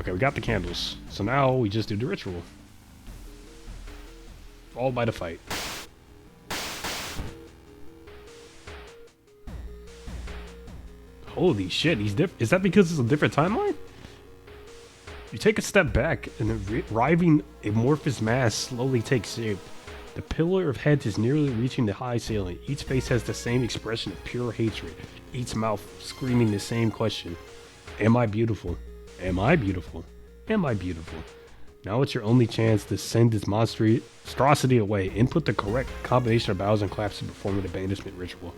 Okay, we got the candles. So now we just do the ritual. Followed by the fight. Holy shit, he's different. Is that because it's a different timeline? You take a step back, and the writhing amorphous mass slowly takes shape. The pillar of heads is nearly reaching the high ceiling. Each face has the same expression of pure hatred. Each mouth screaming the same question. Am I beautiful? Am I beautiful? Am I beautiful? Now it's your only chance to send this monstrosity away. Input the correct combination of bows and claps to perform an abandonment ritual.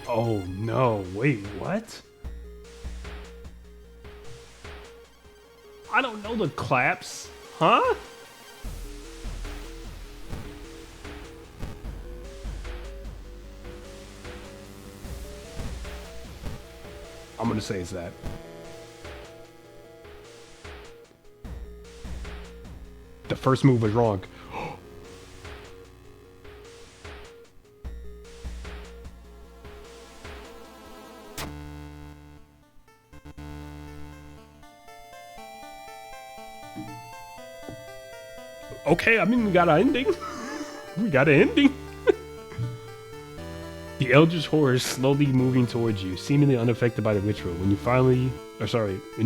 Oh no, wait, what? I don't know the claps. Huh? I'm gonna say it's that. The first move was wrong. Okay, I mean, we got an ending. We got an ending. The eldritch horror is slowly moving towards you, seemingly unaffected by the ritual. When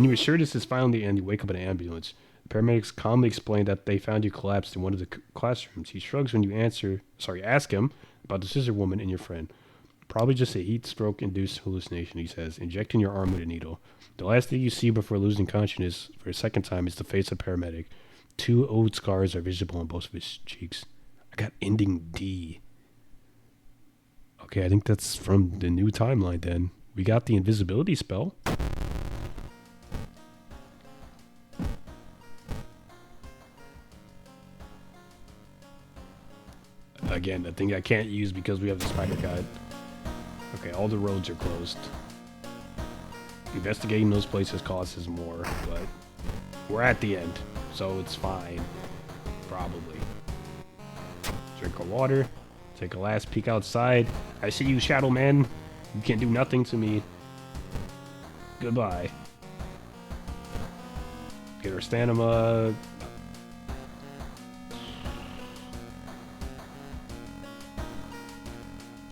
you assure this is finally the end, you wake up in an ambulance. The paramedics calmly explain that they found you collapsed in one of the classrooms. He shrugs when you ask him about the scissor woman and your friend. Probably just a heat stroke induced hallucination, he says, injecting your arm with a needle. The last thing you see before losing consciousness for a second time is the face of paramedic. 2 old scars are visible on both of his cheeks. I got ending D. Okay, I think that's from the new timeline then. We got the invisibility spell. Again, the thing I can't use because we have the spider guide. Okay, all the roads are closed. Investigating those places costs us more, but we're at the end, so it's fine. Probably. Drink of water. Take a last peek outside. I see you, Shadow Man. You can't do nothing to me. Goodbye. Get our stamina.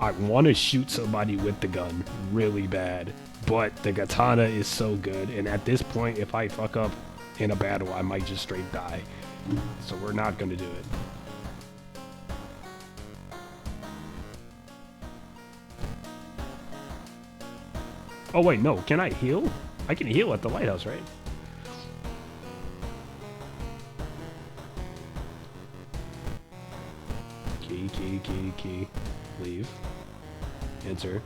I want to shoot somebody with the gun really bad, but the katana is so good, and at this point, if I fuck up in a battle, I might just straight die. So we're not going to do it. Oh wait, no, can I heal? I can heal at the lighthouse, right? Key. Leave. Answer.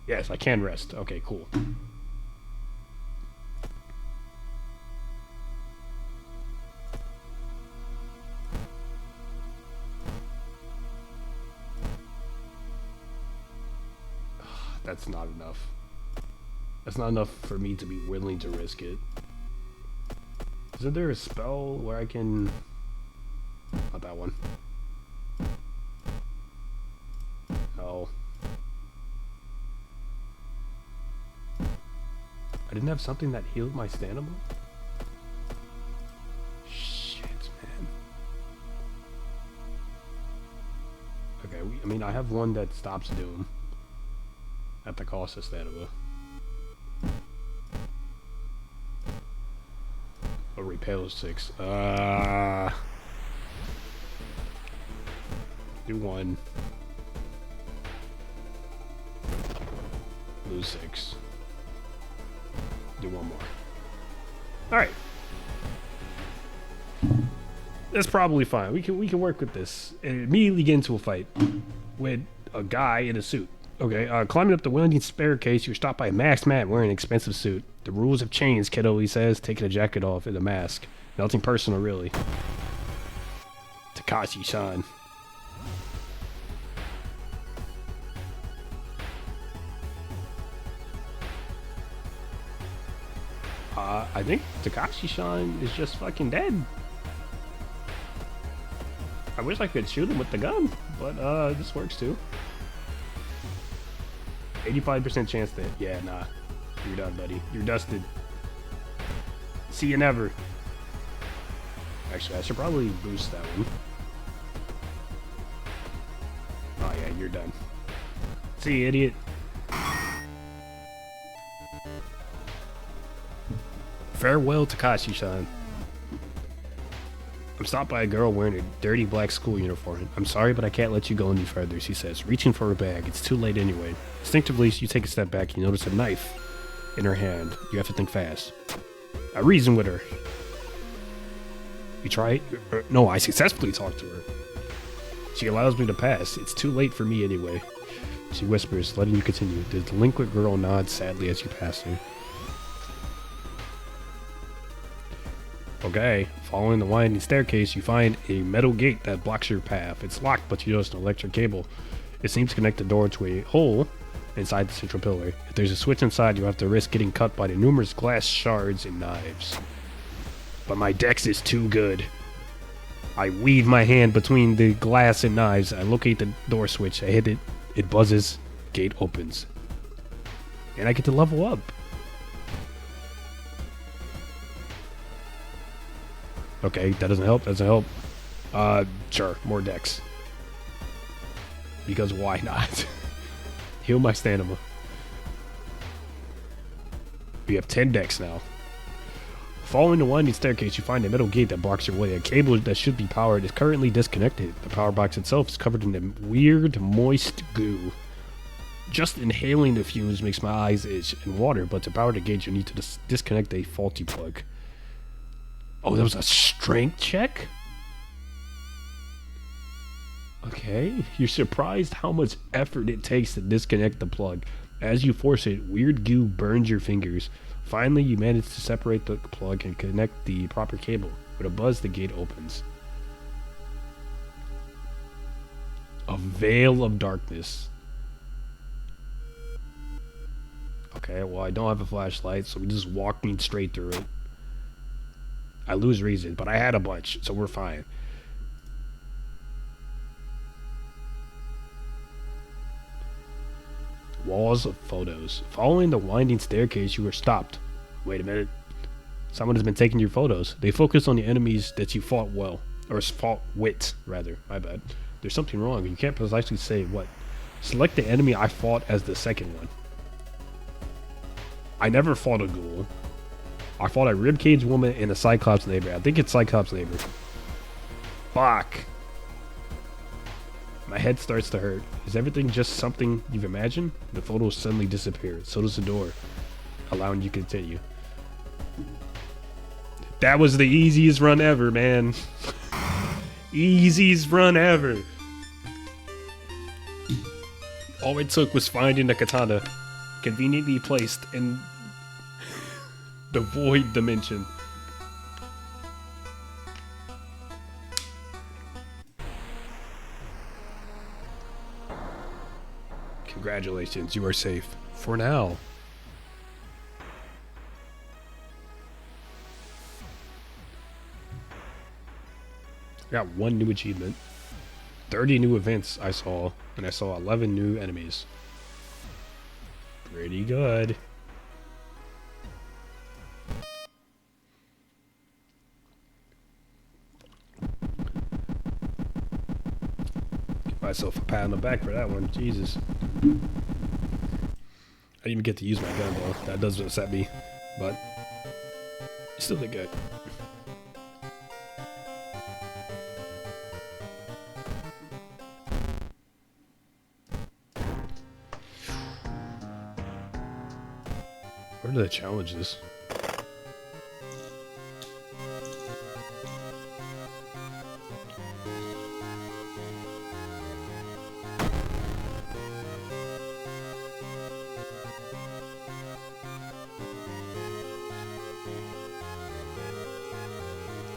Yes, I can rest. Okay, cool. That's not enough. That's not enough for me to be willing to risk it. Isn't there a spell where I can... Not that one. No. I didn't have something that healed my stamina? Shit, man. Okay, I mean, I have one that stops doom. At the cost of stamina. Oh, repel 6. Do 1. Lose 6. Do 1 more. Alright. That's probably fine. We can work with this. And immediately get into a fight with a guy in a suit. Okay, climbing up the winding staircase, you're stopped by a masked man wearing an expensive suit. The rules have changed, kiddo, he says, taking a jacket off and a mask. Nothing personal, really. Takashi-san. I think Takashi-san is just fucking dead. I wish I could shoot him with the gun, but this works too. 85% chance that, yeah, nah. You're done, buddy. You're dusted. See you never. Actually, I should probably boost that one. Oh, yeah, you're done. See you, idiot. Farewell, Takashi-san. I'm stopped by a girl wearing a dirty black school uniform. I'm sorry, but I can't let you go any further, she says, reaching for her bag. It's too late anyway. Instinctively, you take a step back. You notice a knife in her hand. You have to think fast. I reason with her. You try it? No, I successfully talk to her. She allows me to pass. It's too late for me anyway. She whispers, letting you continue. The delinquent girl nods sadly as you pass her. Okay, following the winding staircase, you find a metal gate that blocks your path. It's locked, but you notice an electric cable. It seems to connect the door to a hole inside the central pillar. If there's a switch inside, you have to risk getting cut by the numerous glass shards and knives. But my dex is too good. I weave my hand between the glass and knives. I locate the door switch. I hit it. It buzzes. Gate opens. And I get to level up. Okay, that doesn't help. Sure, more dex. Because why not? Heal my stamina. We have 10 dex now. Following the winding staircase, you find a metal gate that blocks your way. A cable that should be powered is currently disconnected. The power box itself is covered in a weird, moist goo. Just inhaling the fumes makes my eyes itch and water, but to power the gate, you need to disconnect a faulty plug. Oh, that was a strength check? Okay, you're surprised how much effort it takes to disconnect the plug. As you force it, weird goo burns your fingers. Finally, you manage to separate the plug and connect the proper cable. With a buzz, the gate opens. A veil of darkness. Okay, well, I don't have a flashlight, so we just walking straight through it. I lose reason, but I had a bunch, so we're fine. Walls of photos. Following the winding staircase, you are stopped. Wait a minute. Someone has been taking your photos. They focus on the enemies that you fought well. Or fought with, rather. My bad. There's something wrong. You can't precisely say what. Select the enemy I fought as the second one. I never fought a ghoul. I fought a ribcage woman and a Cyclops neighbor. I think it's Cyclops neighbor. Fuck. My head starts to hurt. Is everything just something you've imagined? The photos suddenly disappear. So does the door, allowing you to continue. That was the easiest run ever, man. Easiest run ever. All it took was finding the katana, conveniently placed in the void dimension. Congratulations, you are safe. For now. I got 1 new achievement. 30 new events I saw. And I saw 11 new enemies. Pretty good. Give myself a pat on the back for that one. Jesus. I didn't even get to use my gun though. That does upset me. But I still did good. Where did I challenge this?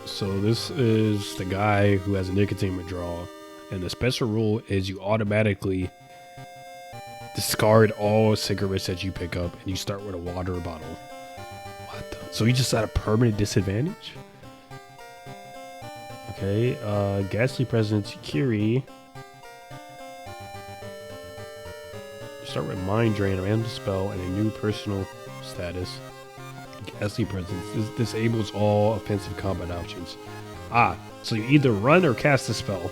So this is the guy who has a nicotine withdrawal, and the special rule is you automatically discard all cigarettes that you pick up, and you start with a water bottle. What the? So you just at a permanent disadvantage? Okay, Ghastly Presence, Kiri. Start with Mind Drain, a random spell, and a new personal status. Ghastly Presence. This disables all offensive combat options. Ah, so you either run or cast a spell.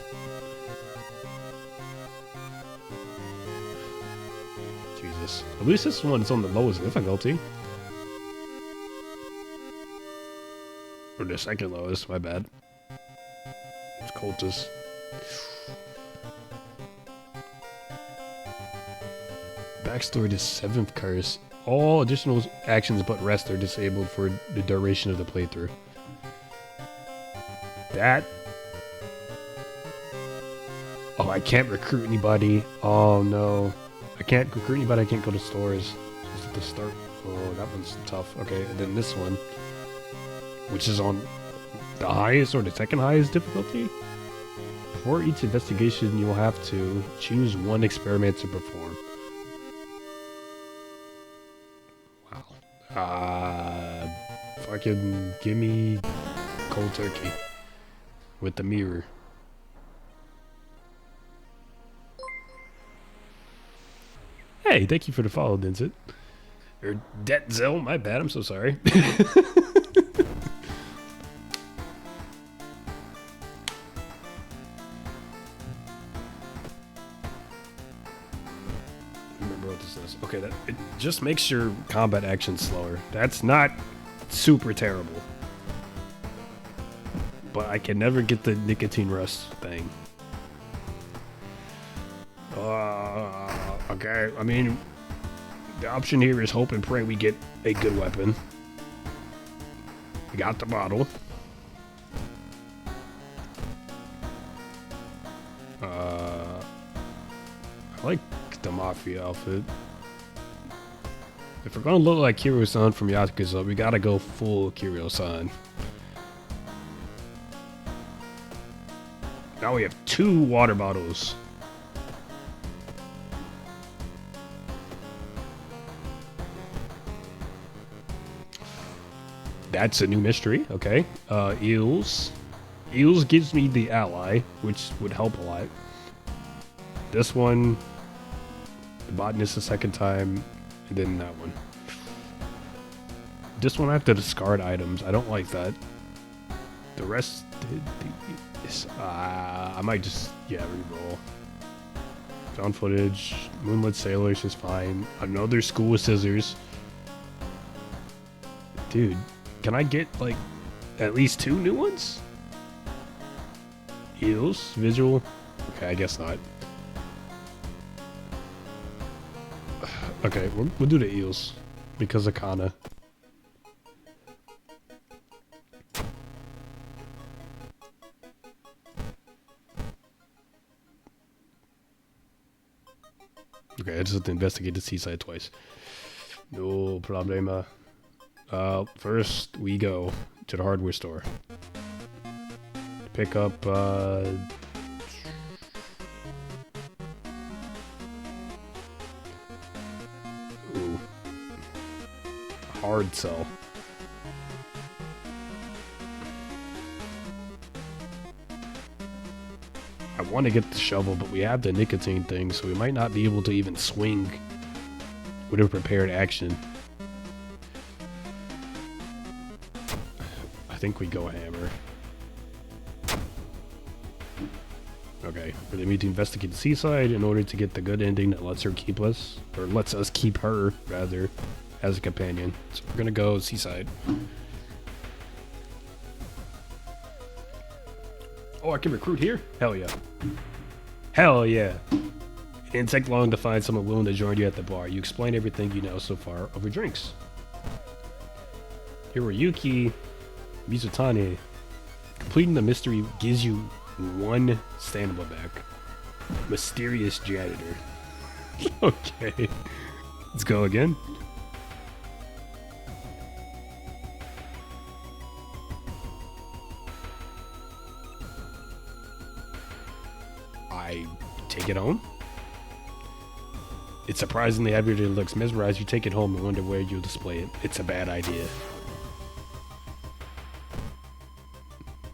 Jesus. At least this one is on the lowest difficulty. Or the second lowest, my bad. It's Cultist. Backstory to 7th Curse. All additional actions but rest are disabled for the duration of the playthrough. That... Oh, I can't recruit anybody. Oh, no. I can't recruit anybody. I can't go to stores. Just at the start. Oh, that one's tough. Okay, and then this one. Which is on the highest or the second highest difficulty. Before each investigation, you will have to choose one experiment to perform. Fucking gimme cold turkey with the mirror. Hey, thank you for the follow, Vincent. Or Detzel, my bad, I'm so sorry. Okay, it just makes your combat action slower. That's not super terrible. but I can never get the nicotine rust thing. Okay, I mean, the option here is hope and pray we get a good weapon. We got the bottle. I like the Mafia outfit. If we're gonna look like Kiryu-san from Yakuza, we gotta go full Kiryu-san. Now we have 2 water bottles. That's a new mystery, okay. Eels. Eels gives me the ally, which would help a lot. This one, the botanist the second time, and then that one. This one I have to discard items. I don't like that. The rest, I might just, yeah, reroll. Found footage, Moonlit Sailors is fine. Another School with Scissors. Dude, can I get, like, at least 2 new ones? Eels, visual. Okay, I guess not. Okay, we'll do the eels because of Kana. Okay, I just have to investigate the seaside twice. No problema. First we go to the hardware store. Pick up, ooh. Hard sell. I want to get the shovel, but we have the nicotine thing, so we might not be able to even swing with a prepared action. I think we go hammer. Okay, we need to investigate the seaside in order to get the good ending that lets her keep us, or lets us keep her, rather, as a companion. So we're gonna go seaside. Oh, I can recruit here? Hell yeah. Hell yeah. It didn't take long to find someone willing to join you at the bar. You explain everything you know so far over drinks. Hiroyuki Mizutani. Completing the mystery gives you 1 standable back. Mysterious janitor. Okay. Let's go again. I take it home. It's surprisingly heavier than it looks. Mesmerized, you take it home and wonder where you'll display it. It's a bad idea.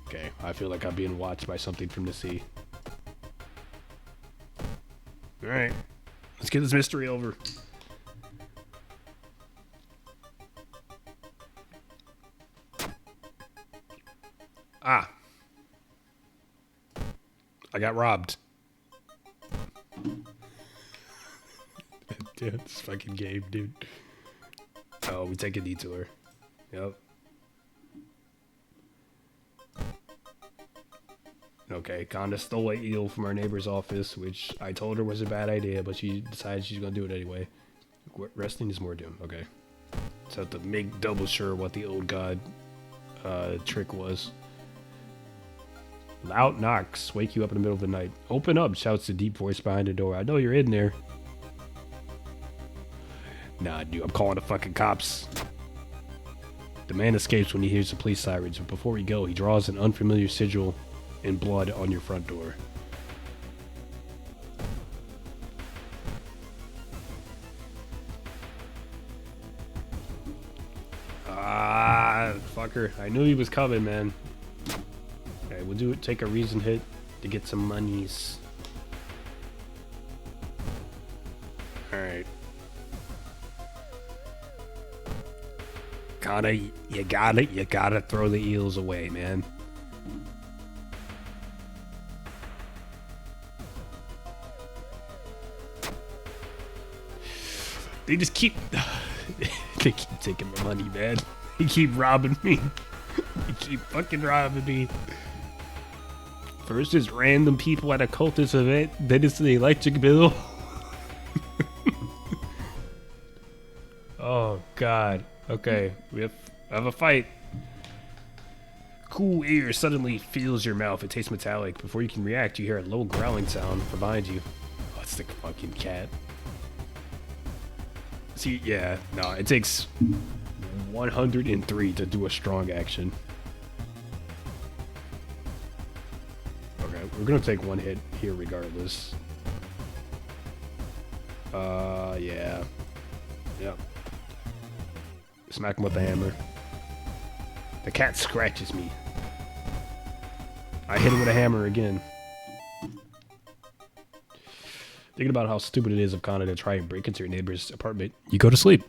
Okay, I feel like I'm being watched by something from the sea. Alright, let's get this mystery over. Ah. I got robbed. Dude, this fucking game, dude. Oh, we take a detour. Yep. Okay, Conda stole an eel from our neighbor's office, which I told her was a bad idea, but she decided she's gonna do it anyway. Resting is more doom. Okay. So I have to make double sure what the old god trick was. Loud knocks wake you up in the middle of the night. Open up, shouts the deep voice behind the door. I know you're in there. Nah, dude, I'm calling the fucking cops. The man escapes when he hears the police sirens, but before he goes, he draws an unfamiliar sigil in blood on your front door. Ah, fucker. I knew he was coming, man. Okay, we'll do it. Take a reason hit to get some monies. Alright. You gotta throw the eels away, man. They just keep they keep taking my money, man. They keep robbing me. They keep fucking robbing me. First is random people at a cultist event, then it's the electric bill. Oh, God. Okay, we have a fight. Cool air suddenly fills your mouth. It tastes metallic. Before you can react, you hear a low growling sound from behind you. Oh, it's the fucking cat. See, yeah, no, it takes 103 to do a strong action. Okay, we're gonna take one hit here regardless. Yeah. Yep. Smack him with the hammer. The cat scratches me. I hit it with a hammer again. Thinking about how stupid it is of Kana to try and break into your neighbor's apartment, you go to sleep.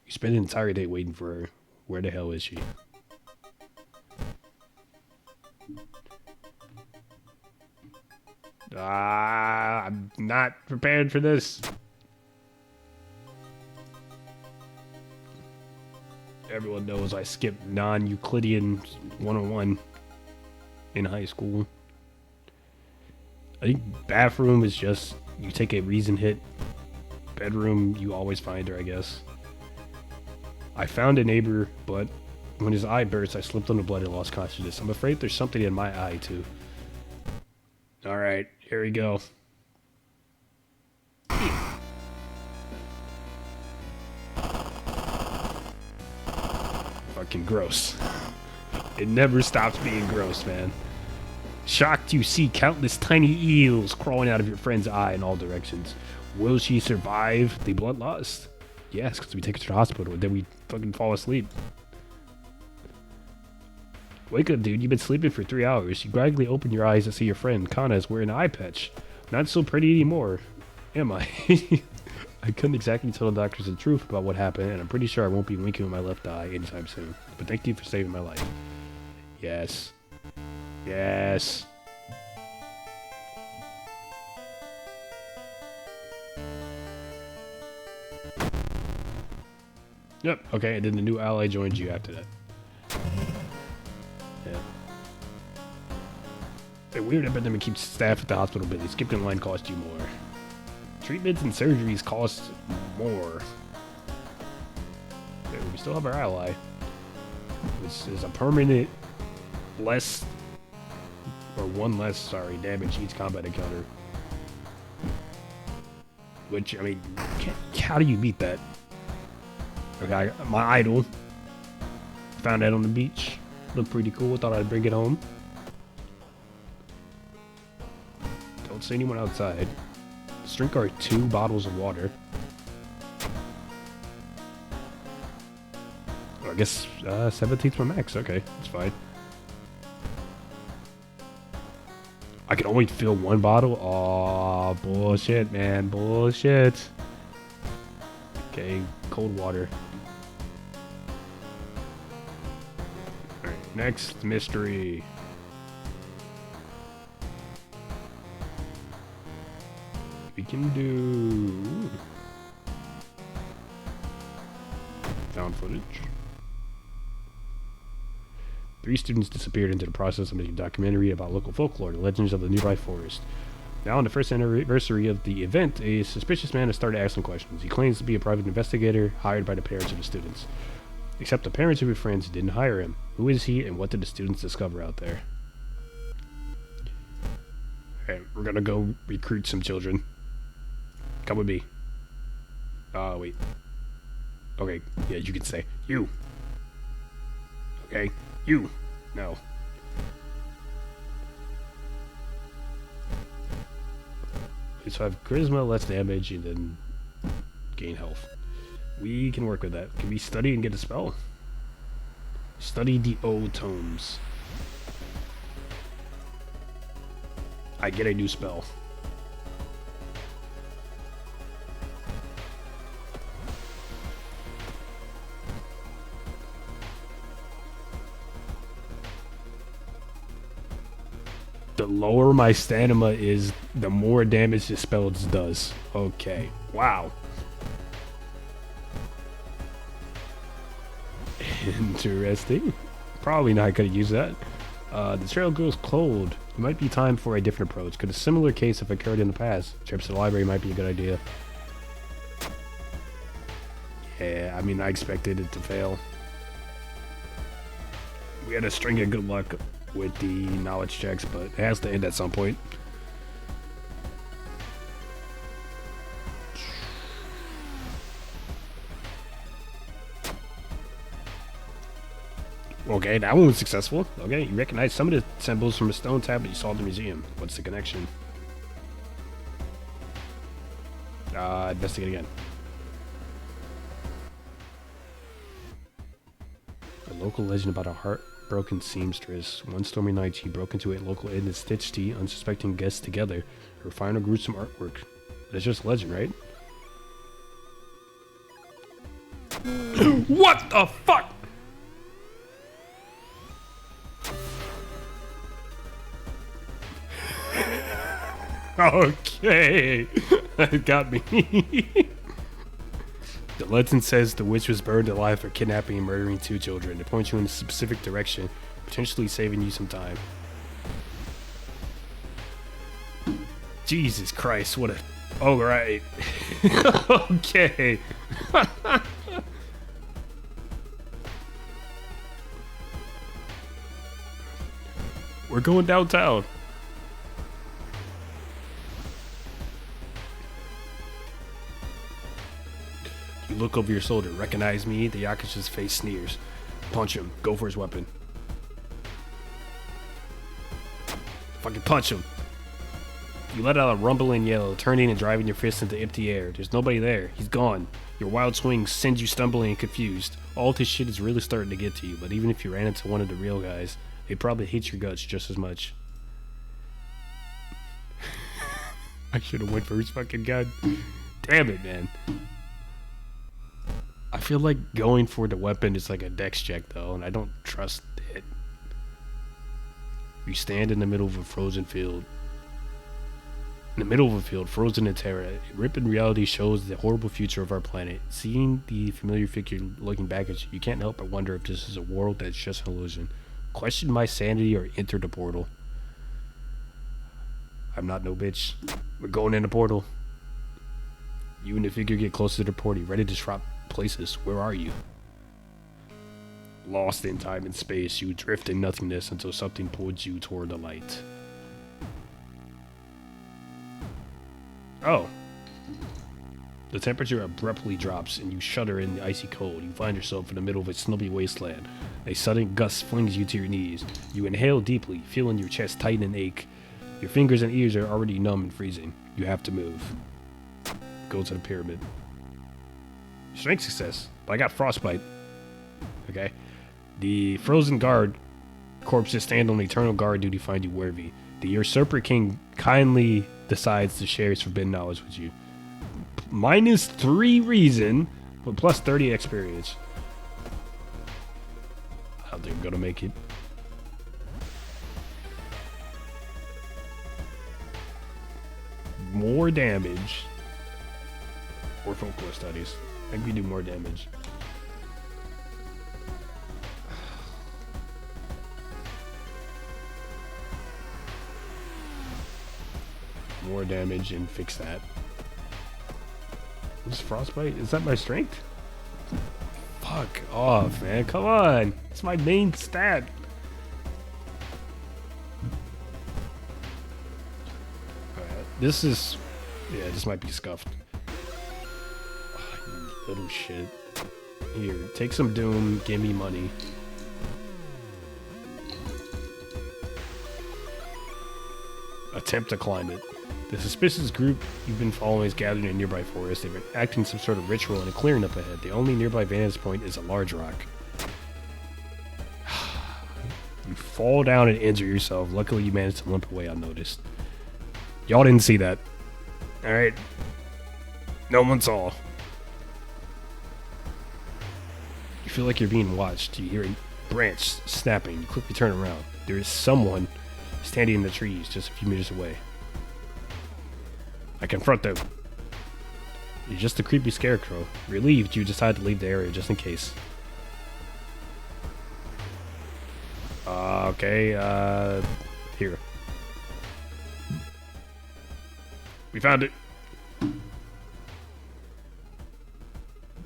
You spend an entire day waiting for her. Where the hell is she? I'm not prepared for this. Everyone knows I skipped non-Euclidean 101 in high school. I think bathroom is just, you take a reason hit. Bedroom, you always find her, I guess. I found a neighbor, but when his eye burst, I slipped on the blood and lost consciousness. I'm afraid there's something in my eye, too. Alright, here we go. Fucking gross. It never stops being gross, man. Shocked, you see countless tiny eels crawling out of your friend's eye in all directions. Will she survive the blood loss? Yes, because we take her to the hospital and then we fucking fall asleep. Wake up, dude. You've been sleeping for 3 hours. You gradually open your eyes to see your friend. Kana is wearing an eye patch. Not so pretty anymore. Am I? I couldn't exactly tell the doctors the truth about what happened, and I'm pretty sure I won't be winking with my left eye anytime soon. But thank you for saving my life. Yes. Yes. Yep. Okay, and then the new ally joins you after that. Yeah. They're weird epidemic keeps staff at the hospital busy. Skipping in line costs you more. Treatments and surgeries cost more. Okay, we still have our ally. Which is a permanent less, or one less, sorry, damage each combat encounter. Which, I mean, how do you beat that? Okay, my idol. Found that on the beach. Looked pretty cool. Thought I'd bring it home. Don't see anyone outside. Let's drink our 2 bottles of water. Oh, I guess 17th my max. Okay, that's fine. I can only fill 1 bottle? Aw, bullshit, man. Bullshit. Okay, cold water. Alright, next mystery. We can do found footage. 3 students disappeared into the process of making a documentary about local folklore, the legends of the nearby forest. Now, on the first anniversary of the event, a suspicious man has started asking questions. He claims to be a private investigator hired by the parents of the students. Except the parents of your friends didn't hire him. Who is he, and what did the students discover out there? Alright, we're gonna go recruit some children. Come with me. Wait. Okay, yeah, you can say. You. Okay, you. No. So I have charisma, less damage, and then gain health. We can work with that. Can we study and get a spell? Study the O tomes. I get a new spell. The lower my stamina is, the more damage the spell does. Okay. Wow. Interesting. Probably not gonna use that. The trail goes cold. It might be time for a different approach. Could a similar case have occurred in the past? Trips to the library might be a good idea. Yeah, I mean, I expected it to fail. We had a string of good luck with the knowledge checks, but it has to end at some point. Okay, that one was successful. Okay, you recognize some of the symbols from a stone tablet you saw in the museum. What's the connection? Investigate again. A local legend about a heartbroken seamstress. One stormy night, she broke into a local inn and stitched the unsuspecting guests together. Her final gruesome artwork. But it's just a legend, right? What the fuck? Okay, that got me. The legend says the witch was burned alive for kidnapping and murdering 2 children. It points you in a specific direction, potentially saving you some time. Jesus Christ, what a... Oh, right. Okay. We're going downtown. You look over your shoulder. Recognize me? The Yakasha's face sneers. Punch him. Go for his weapon. Fucking punch him. You let out a rumbling yell, turning and driving your fist into empty air. There's nobody there. He's gone. Your wild swing sends you stumbling and confused. All this shit is really starting to get to you, but even if you ran into one of the real guys, they'd probably hate your guts just as much. I should have went for his fucking gun. Damn it, man. I feel like going for the weapon is like a dex check, though, and I don't trust it. You stand in the middle of a frozen field. In the middle of a field, frozen in terror, a rip in reality shows the horrible future of our planet. Seeing the familiar figure looking back at you, you can't help but wonder if this is a world that's just an illusion. Question my sanity or enter the portal. I'm not no bitch. We're going in the portal. You and the figure get closer to the portal, ready to swap places. Where are you? Lost in time and space, you drift in nothingness until something pulls you toward the light. Oh. The temperature abruptly drops and you shudder in the icy cold. You find yourself in the middle of a snowy wasteland. A sudden gust flings you to your knees. You inhale deeply, feeling your chest tighten and ache. Your fingers and ears are already numb and freezing. You have to move. Go to the pyramid. Strength success, but I got frostbite. Okay. The frozen guard corpses stand on eternal guard duty, find you worthy. The usurper king kindly decides to share his forbidden knowledge with you. -3 reason, but plus 30 experience. I don't think I'm gonna make it. More damage. Or folklore studies. Maybe do more damage. More damage and fix that. What's frostbite? Is that my strength? Fuck off, man. Come on. It's my main stat. Alright, this is... Yeah, this might be scuffed. Oh, little shit. Here, take some doom. Give me money. Attempt to climb it. The suspicious group you've been following is gathered in a nearby forest. They've been acting some sort of ritual in a clearing up ahead. The only nearby vantage point is a large rock. You fall down and injure yourself. Luckily, you managed to limp away unnoticed. Y'all didn't see that. Alright. No one saw. You feel like you're being watched. You hear a branch snapping. You quickly turn around. There is someone standing in the trees just a few meters away. I confront them. You're just a creepy scarecrow. Relieved, you decide to leave the area just in case. Okay, here. We found it.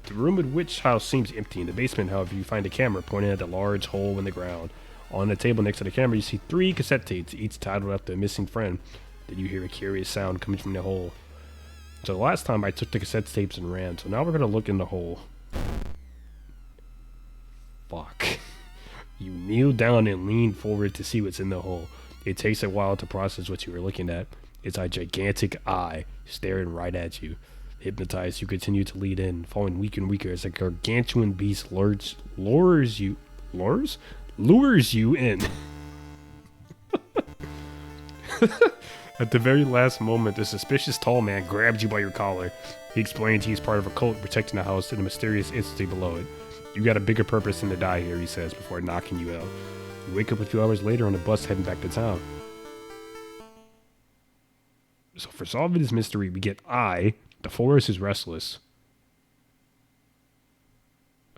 The room in which house seems empty. In the basement, however, you find a camera pointing at a large hole in the ground. On the table next to the camera, you see 3 cassette tapes, each titled after a missing friend. Then you hear a curious sound coming from the hole. So the last time I took the cassette tapes and ran, so now we're going to look in the hole. Fuck. You kneel down and lean forward to see what's in the hole. It takes a while to process what you were looking at. It's a gigantic eye staring right at you. Hypnotized, you continue to lead in, falling weaker and weaker as a gargantuan beast lures you in. At the very last moment, the suspicious tall man grabs you by your collar. He explains he's part of a cult protecting the house and a mysterious entity below it. You got a bigger purpose than to die here, he says, before knocking you out. You wake up a few hours later on a bus heading back to town. So for solving this mystery, we get the forest is restless.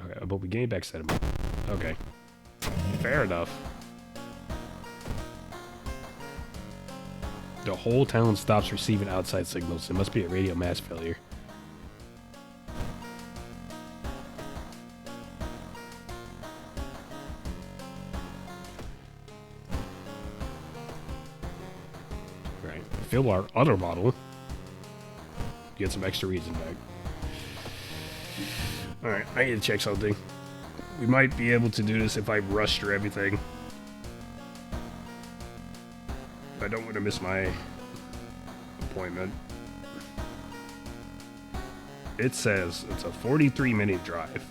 Okay, but we gain back sediment. Okay. Fair enough. The whole town stops receiving outside signals. It must be a radio mass failure. Right. Fill our other bottle. Get some extra reason back. Alright, I need to check something. We might be able to do this if I rush through everything. I don't want to miss my appointment. It says it's a 43-minute drive.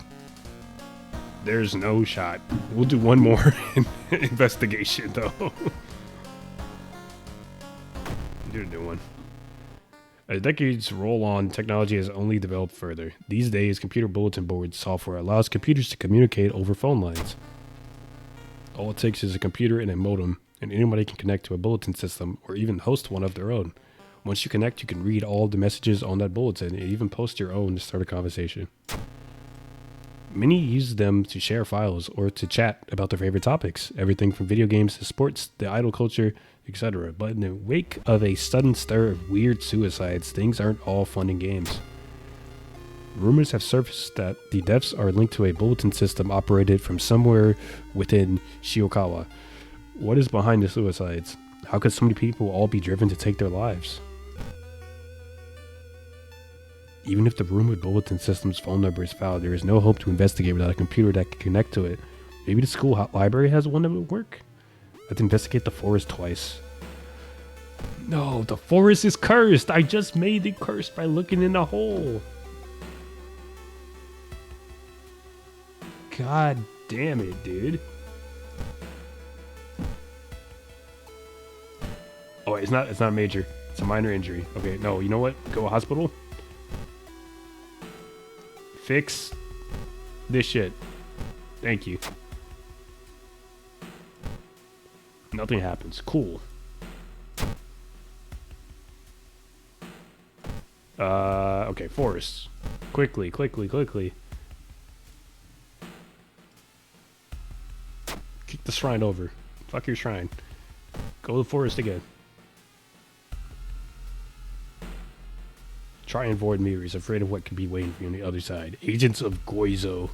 There's no shot. We'll do one more investigation, though. Do a new one. As decades roll on, technology has only developed further. These days, computer bulletin board software allows computers to communicate over phone lines. All it takes is a computer and a modem, and anybody can connect to a bulletin system or even host one of their own. Once you connect, you can read all the messages on that bulletin and even post your own to start a conversation. Many use them to share files or to chat about their favorite topics, everything from video games to sports, the idol culture, etc. But in the wake of a sudden stir of weird suicides, things aren't all fun and games. Rumors have surfaced that the deaths are linked to a bulletin system operated from somewhere within Shiokawa. What is behind the suicides? How could so many people all be driven to take their lives? Even if the rumored bulletin system's phone number is found, there is no hope to investigate without a computer that can connect to it. Maybe the school library has one that would work? Let's investigate the forest twice. No, the forest is cursed! I just made it cursed by looking in the hole! God damn it, dude. Oh, it's not major. It's a minor injury. Okay, no, you know what? Go to hospital. Fix this shit. Thank you. Nothing happens. Cool. Okay, forests. Quickly. Kick the shrine over. Fuck your shrine. Go to the forest again. Try and avoid mirrors, afraid of what could be waiting for you on the other side. Agents of Goizo.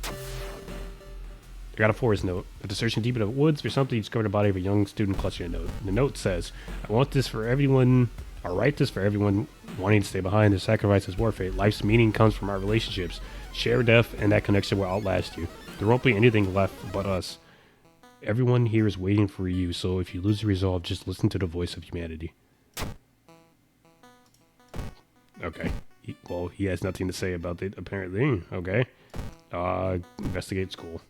I got a forest note. After searching deep into the woods for something, you discovered the body of a young student clutching a note. The note says, I write this for everyone wanting to stay behind. The sacrifice is worth it. Life's meaning comes from our relationships. Share death, and that connection will outlast you. There won't be anything left but us. Everyone here is waiting for you, so if you lose your resolve, just listen to the voice of humanity. Okay. He has nothing to say about it, apparently. Okay. Investigate school.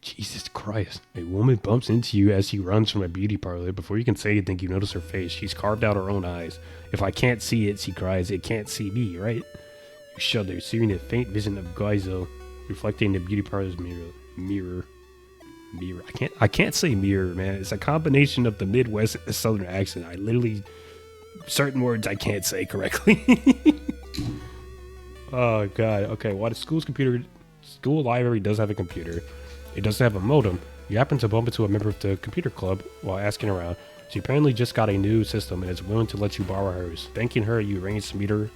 Jesus Christ. A woman bumps into you as she runs from a beauty parlor. Before you can say anything, you notice her face. She's carved out her own eyes. If I can't see it, she cries, it can't see me, right? You shudder, seeing a faint vision of Goizo reflecting the beauty parlor's mirror. I can't say mirror, man. It's a combination of the Midwest and the Southern accent. I literally, certain words I can't say correctly. Oh God. Okay. While the school's computer School library does have a computer. It doesn't have a modem. You happen to bump into a member of the computer club while asking around. She apparently just got a new system and is willing to let you borrow hers. Thanking her, you arrange to meet her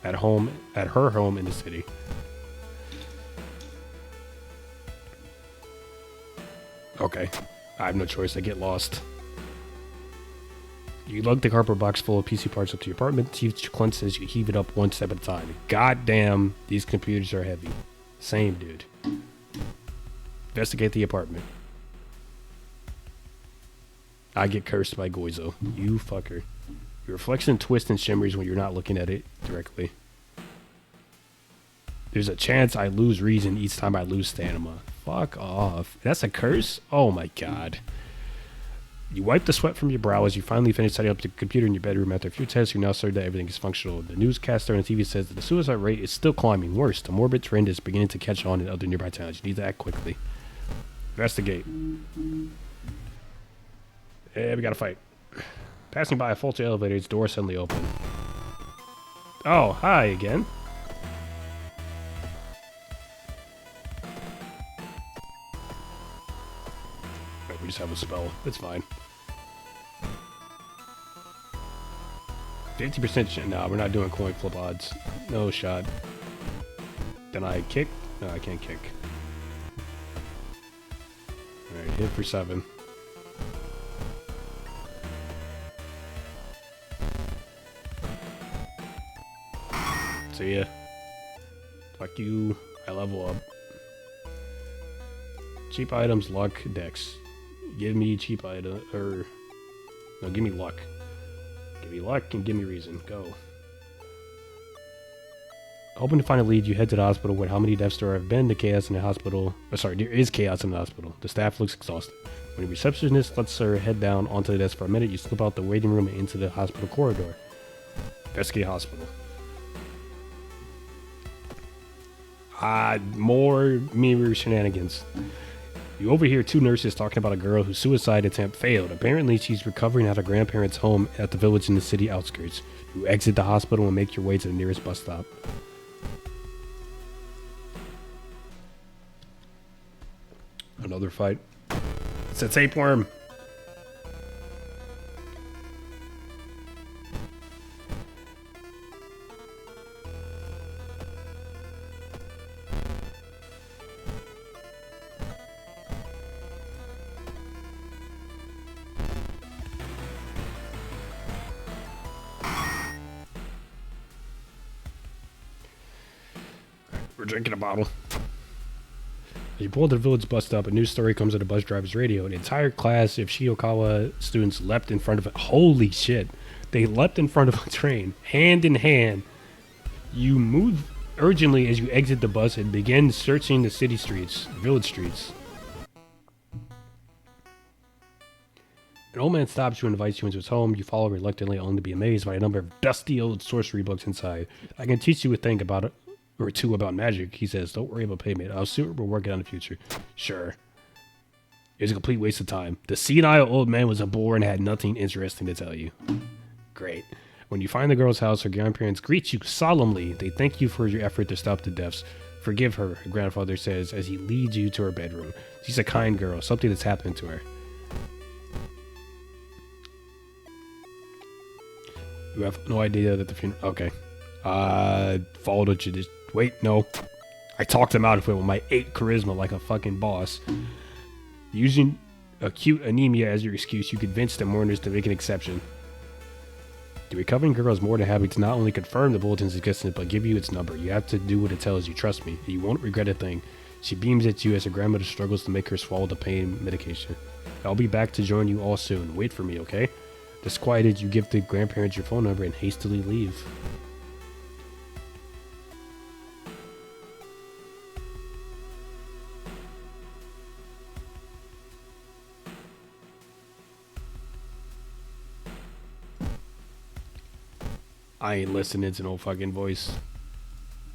at her home in the city. Okay. I have no choice. I get lost. You lug the cardboard box full of PC parts up to your apartment. Teeth clench as you heave it up one step at a time. God damn, these computers are heavy. Same, dude. Investigate the apartment. I get cursed by Goizo. You fucker. Your reflection twists and shimmers when you're not looking at it directly. There's a chance I lose reason each time I lose stamina. Fuck off. That's a curse? Oh my god. You wipe the sweat from your brow as you finally finish setting up the computer in your bedroom. After a few tests, you're now certain that everything is functional. The newscaster on the TV says that the suicide rate is still climbing. Worse, the morbid trend is beginning to catch on in other nearby towns. You need to act quickly. Investigate. Yeah, we gotta fight. Passing by a faulty elevator, its door suddenly open. Oh, hi again. Wait, we just have a spell. It's fine. 50% chance. No, we're not doing coin flip odds. No shot. Then I kick? No, I can't kick. Alright, hit for 7. See ya. Fuck you. I level up. Cheap items, luck, dex. Give me cheap item, or... No, give me luck. Give me luck and give me reason. Go. Hoping to find a lead, you head to the hospital where how many deaths there have been. The chaos in the hospital... sorry, there is chaos in the hospital. The staff looks exhausted. When the receptionist lets her head down onto the desk for a minute, you slip out the waiting room and into the hospital corridor. Investigate hospital. More mirror shenanigans. You overhear 2 nurses talking about a girl whose suicide attempt failed. Apparently, she's recovering at her grandparents' home at the village in the city outskirts. You exit the hospital and make your way to the nearest bus stop. Another fight. It's a tapeworm. We're drinking a bottle. As you pull to the village bus stop, a news story comes on the bus driver's radio. An entire class of Shiokawa students leapt in front of it. Holy shit. They leapt in front of a train, hand in hand. You move urgently as you exit the bus and begin searching the city streets, village streets. An old man stops you and invites you into his home. You follow reluctantly, only to be amazed by a number of dusty old sorcery books inside. I can teach you a thing about it. Or 2 about magic, he says. Don't worry about payment. I'll see what we're working on in the future. Sure. It was a complete waste of time. The senile old man was a bore and had nothing interesting to tell you. Great. When you find the girl's house, her grandparents greet you solemnly. They thank you for your effort to stop the deaths. Forgive her, her grandfather says as he leads you to her bedroom. She's a kind girl. Something that's happened to her. You have no idea that the funeral... Okay. Followed what you just... Wait, no. I talked him out of it with my 8 charisma like a fucking boss. Using acute anemia as your excuse, you convinced the mourners to make an exception. The recovering girl is more than happy to not only confirm the bulletin's existence, but give you its number. You have to do what it tells you. Trust me. You won't regret a thing. She beams at you as her grandmother struggles to make her swallow the pain medication. I'll be back to join you all soon. Wait for me, okay? Disquieted, you give the grandparents your phone number and hastily leave. I ain't listening to no fucking voice.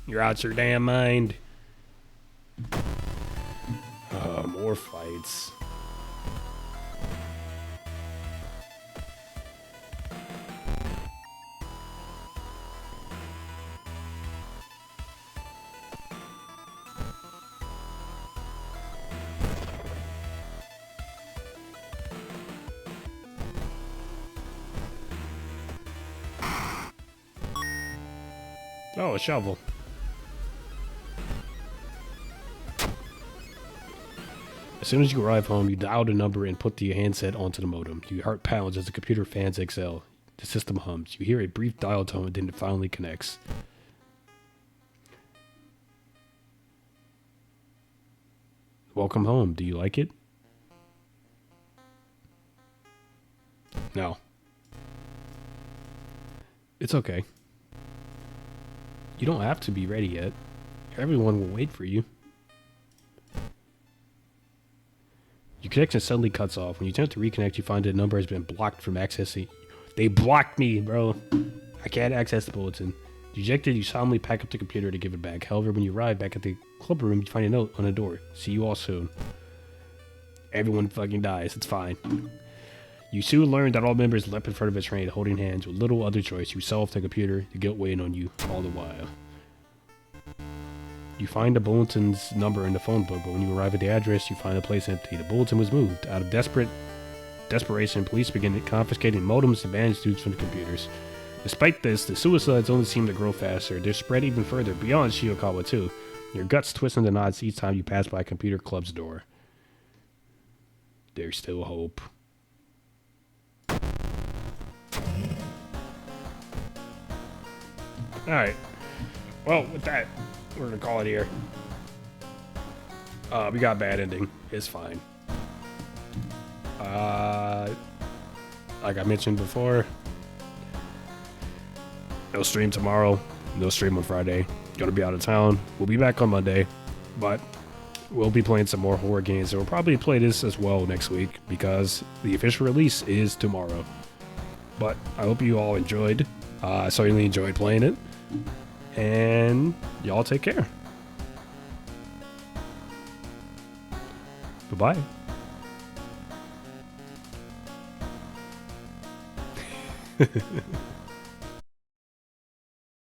You're out your damn mind. More fights. Oh, a shovel. As soon as you arrive home, you dial the number and put the handset onto the modem. Your heart pounds as the computer fans exhale. The system hums. You hear a brief dial tone, and then it finally connects. Welcome home. Do you like it? No. It's okay. You don't have to be ready yet. Everyone will wait for you. Your connection suddenly cuts off. When you attempt to reconnect, you find the number has been blocked from accessing. They blocked me, bro. I can't access the bulletin. Dejected, you solemnly pack up the computer to give it back. However, when you arrive back at the club room, you find a note on the door. See you all soon. Everyone fucking dies. It's fine. You soon learn that all members leapt in front of a train, holding hands with little other choice. You sell off the computer, the guilt weighing on you all the while. You find the bulletin's number in the phone book, but when you arrive at the address, you find the place empty. The bulletin was moved. Out of desperation, police begin confiscating modems and banning students from the computers. Despite this, the suicides only seem to grow faster. They're spread even further beyond Shiokawa too. Your guts twist into knots each time you pass by a computer club's door. There's still hope. Alright. Well, with that, we're gonna call it here. We got a bad ending. It's fine. Like I mentioned before, no stream tomorrow, no stream on Friday. Gonna be out of town. We'll be back on Monday, but we'll be playing some more horror games, and we'll probably play this as well next week because the official release is tomorrow. But I hope you all enjoyed. I certainly enjoyed playing it, and y'all take care. Bye-bye.